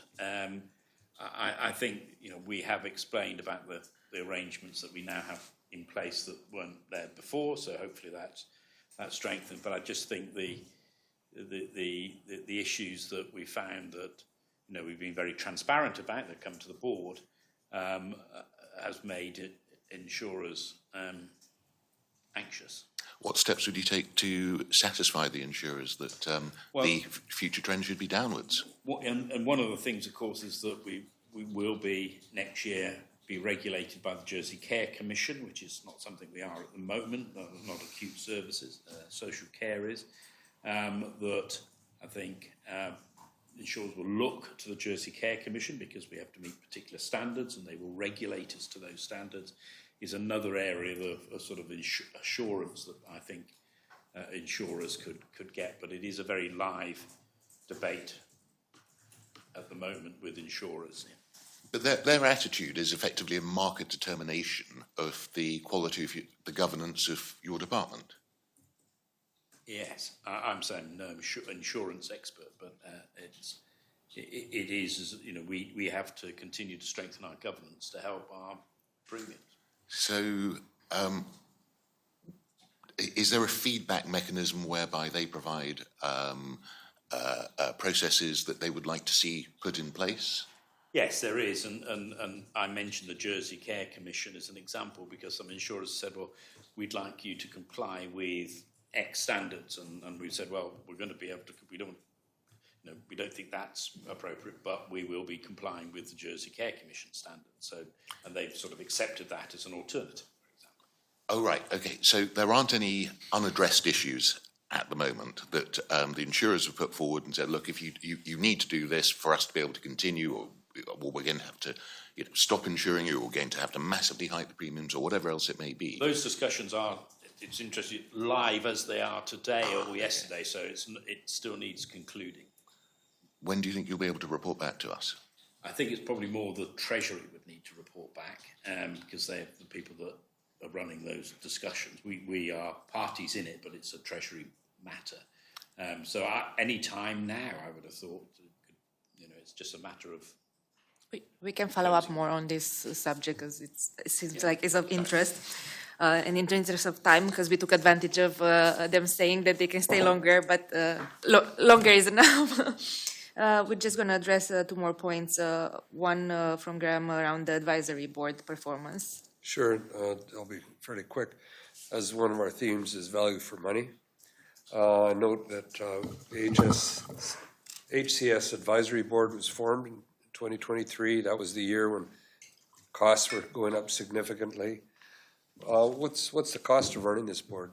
I think we have explained about the arrangements that we now have in place that weren't there before, so hopefully that's strengthened. But I just think the issues that we found that we've been very transparent about that come to the board has made insurers anxious. What steps would you take to satisfy the insurers that the future trend should be downwards? And one of the things, of course, is that we will be next year be regulated by the Jersey Care Commission, which is not something we are at the moment, not acute services, social care is, that I think insurers will look to the Jersey Care Commission because we have to meet particular standards and they will regulate us to those standards, is another area of sort of assurance that I think insurers could get. But it is a very live debate at the moment with insurers. But their attitude is effectively a market determination of the quality of the governance of your department. Yes, I'm saying no insurance expert, but it is we have to continue to strengthen our governance to help our premiums. So, is there a feedback mechanism whereby they provide processes that they would like to see put in place? Yes, there is, and I mentioned the Jersey Care Commission as an example because some insurers said, well, we'd like you to comply with X standards, and we said, well, we're going to be able to. We don't think that's appropriate, but we will be complying with the Jersey Care Commission standards. So, and they've sort of accepted that as an alternative, for example. Oh, right. Okay. So there aren't any unaddressed issues at the moment that the insurers have put forward and said, look, if you need to do this for us to be able to continue, or we're going to have to stop insuring you, or we're going to have to massively hike the premiums, or whatever else it may be. Those discussions are, it's interesting, live as they are today or yesterday, so it still needs concluding. When do you think you'll be able to report back to us? I think it's probably more the Treasury would need to report back because they're the people that are running those discussions. We are parties in it, but it's a Treasury matter. So any time now, I would have thought, it's just a matter of. We can follow up more on this subject because it seems like it's of interest. And in the interest of time, because we took advantage of them saying that they can stay longer, but longer is enough. We're just going to address 2 more points. One from Graham around the advisory board performance. Sure, I'll be fairly quick. As one of our themes is value for money. I note that HCS Advisory Board was formed in 2023. That was the year when costs were going up significantly. What's the cost of running this board?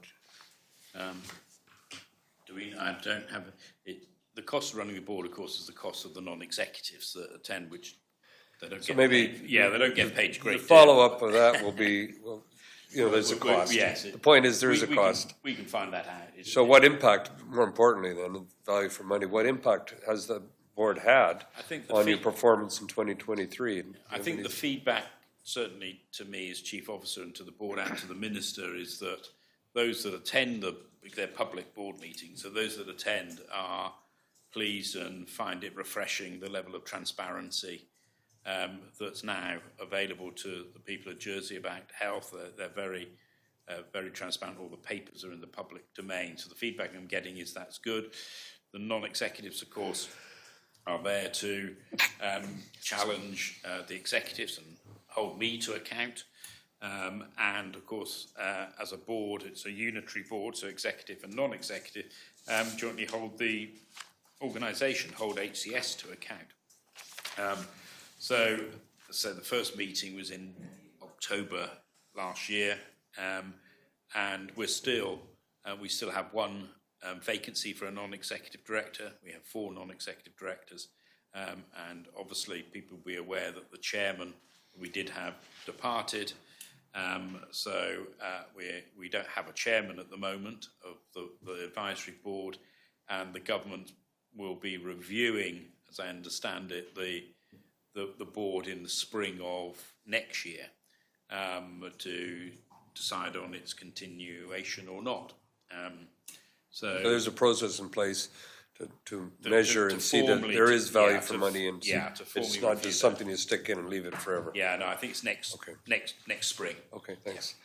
I don't have it. The cost of running the board, of course, is the cost of the non-executives that attend, which they don't get paid. Yeah, they don't get paid great. The follow-up of that will be, there's a cost. Yes. The point is there is a cost. We can find that out. So what impact, more importantly than value for money, what impact has the board had on your performance in 2023? I think the feedback, certainly to me as Chief Officer and to the board and to the Minister, is that those that attend their public board meetings, so those that attend are pleased and find it refreshing, the level of transparency that's now available to the people of Jersey about health. They're very, very transparent. All the papers are in the public domain. So the feedback I'm getting is that's good. The non-executives, of course, are there to challenge the executives and hold me to account. And of course, as a board, it's a unitary board, so executive and non-executive jointly hold the organisation, hold HCS to account. So the first meeting was in October last year, and we still have one vacancy for a non-executive director. We have 4 non-executive directors, and obviously people will be aware that the chairman we did have departed. So we don't have a chairman at the moment of the advisory board, and the government will be reviewing, as I understand it, the board in the spring of next year to decide on its continuation or not. So there's a process in place to measure and see that there is value for money, and it's not just something you stick in and leave it forever. Yeah, no, I think it's next spring. Okay, thanks.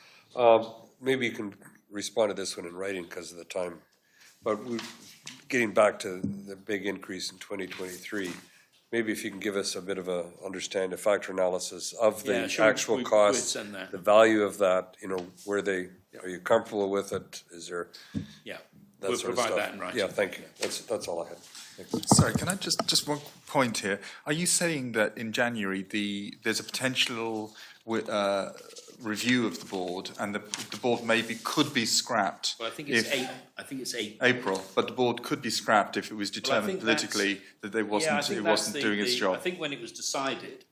Maybe you can respond to this one in writing because of the time. But getting back to the big increase in 2023, maybe if you can give us a bit of a factor analysis of the actual costs, the value of that, are you comfortable with it? Is there? Yeah, we'll provide that in writing. Yeah, thank you. That's all I had. Thanks. Sorry, can I just one point here? Are you saying that in January there's a potential review of the board, and the board could be scrapped? Well, I think it's April, but the board could be scrapped if it was determined politically that it wasn't doing its job. I think when it was decided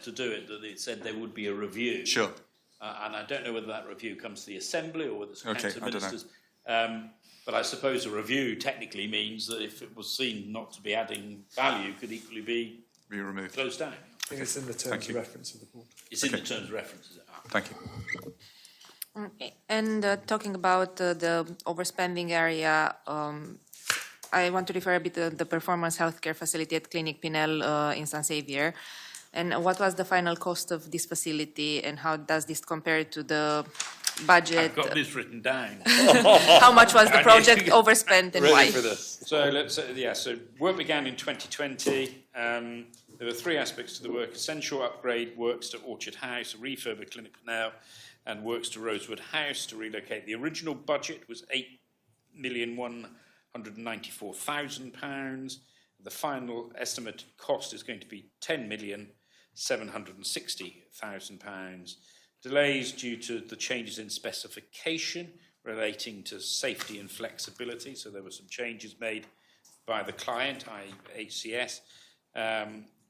to do it, that it said there would be a review. Sure. And I don't know whether that review comes to the Assembly or whether it's Council of Ministers. But I suppose a review technically means that if it was seen not to be adding value, could equally be removed, closed down. I think it's in the terms of reference of the board. It's in the terms of reference, is it? Thank you. Okay. And talking about the overspending area, I want to refer a bit to the performance healthcare facility at Clinic Pinel in San Xavier. And what was the final cost of this facility, and how does this compare to the budget? I've got this written down. How much was the project overspent and why? For this. So work began in 2020. There were 3 aspects to the work: essential upgrade works to Orchard House, a refurb at Clinic Pinel, and works to Rosewood House to relocate. The original budget was £8,194,000. The final estimated cost is going to be £10,760,000. Delays due to the changes in specification relating to safety and flexibility. So there were some changes made by the client, i.e. HCS,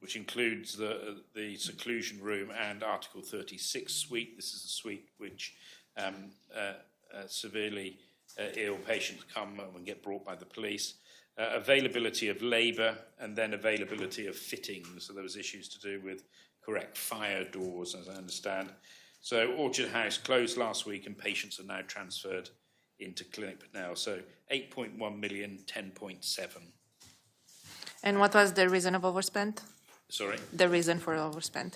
which includes the seclusion room and Article 36 suite. This is a suite which severely ill patients come and get brought by the police. Availability of labour, and then availability of fittings. So there was issues to do with correct fire doors, as I understand. So Orchard House closed last week, and patients are now transferred into Clinic Putnell. So 8.1 million, 10.7. And what was the reason of overspend? Sorry? The reason for overspend?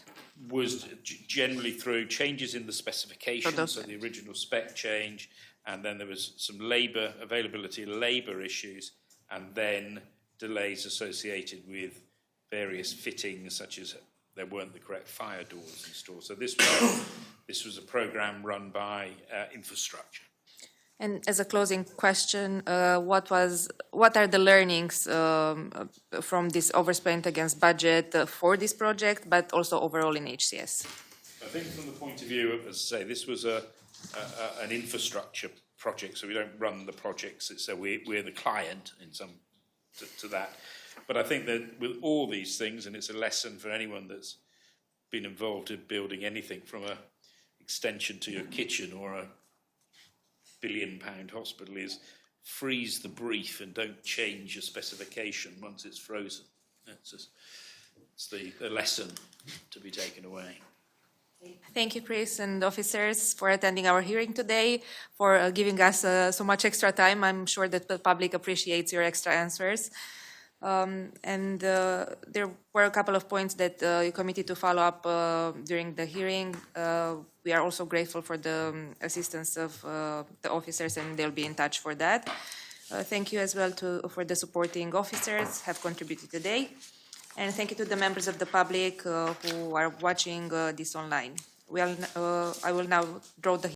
Was generally through changes in the specification, so the original spec change, and then there was some labour, availability of labour issues, and then delays associated with various fittings, such as there weren't the correct fire doors installed. So this was a programme run by infrastructure. And as a closing question, what are the learnings from this overspend against budget for this project, but also overall in HCS? I think from the point of view of, as I say, this was an infrastructure project, so we don't run the projects, so we're the client in some to that. But I think that with all these things, and it's a lesson for anyone that's been involved in building anything from a extension to your kitchen or a £1 billion hospital, is freeze the brief and don't change your specification once it's frozen. It's the lesson to be taken away. Thank you, Chris, and officers, for attending our hearing today, for giving us so much extra time. I'm sure that the public appreciates your extra answers. There were a couple of points that you committed to follow up during the hearing. We are also grateful for the assistance of the officers, and they'll be in touch for that. Thank you as well for the supporting officers have contributed today. And thank you to the members of the public who are watching this online. I will now draw the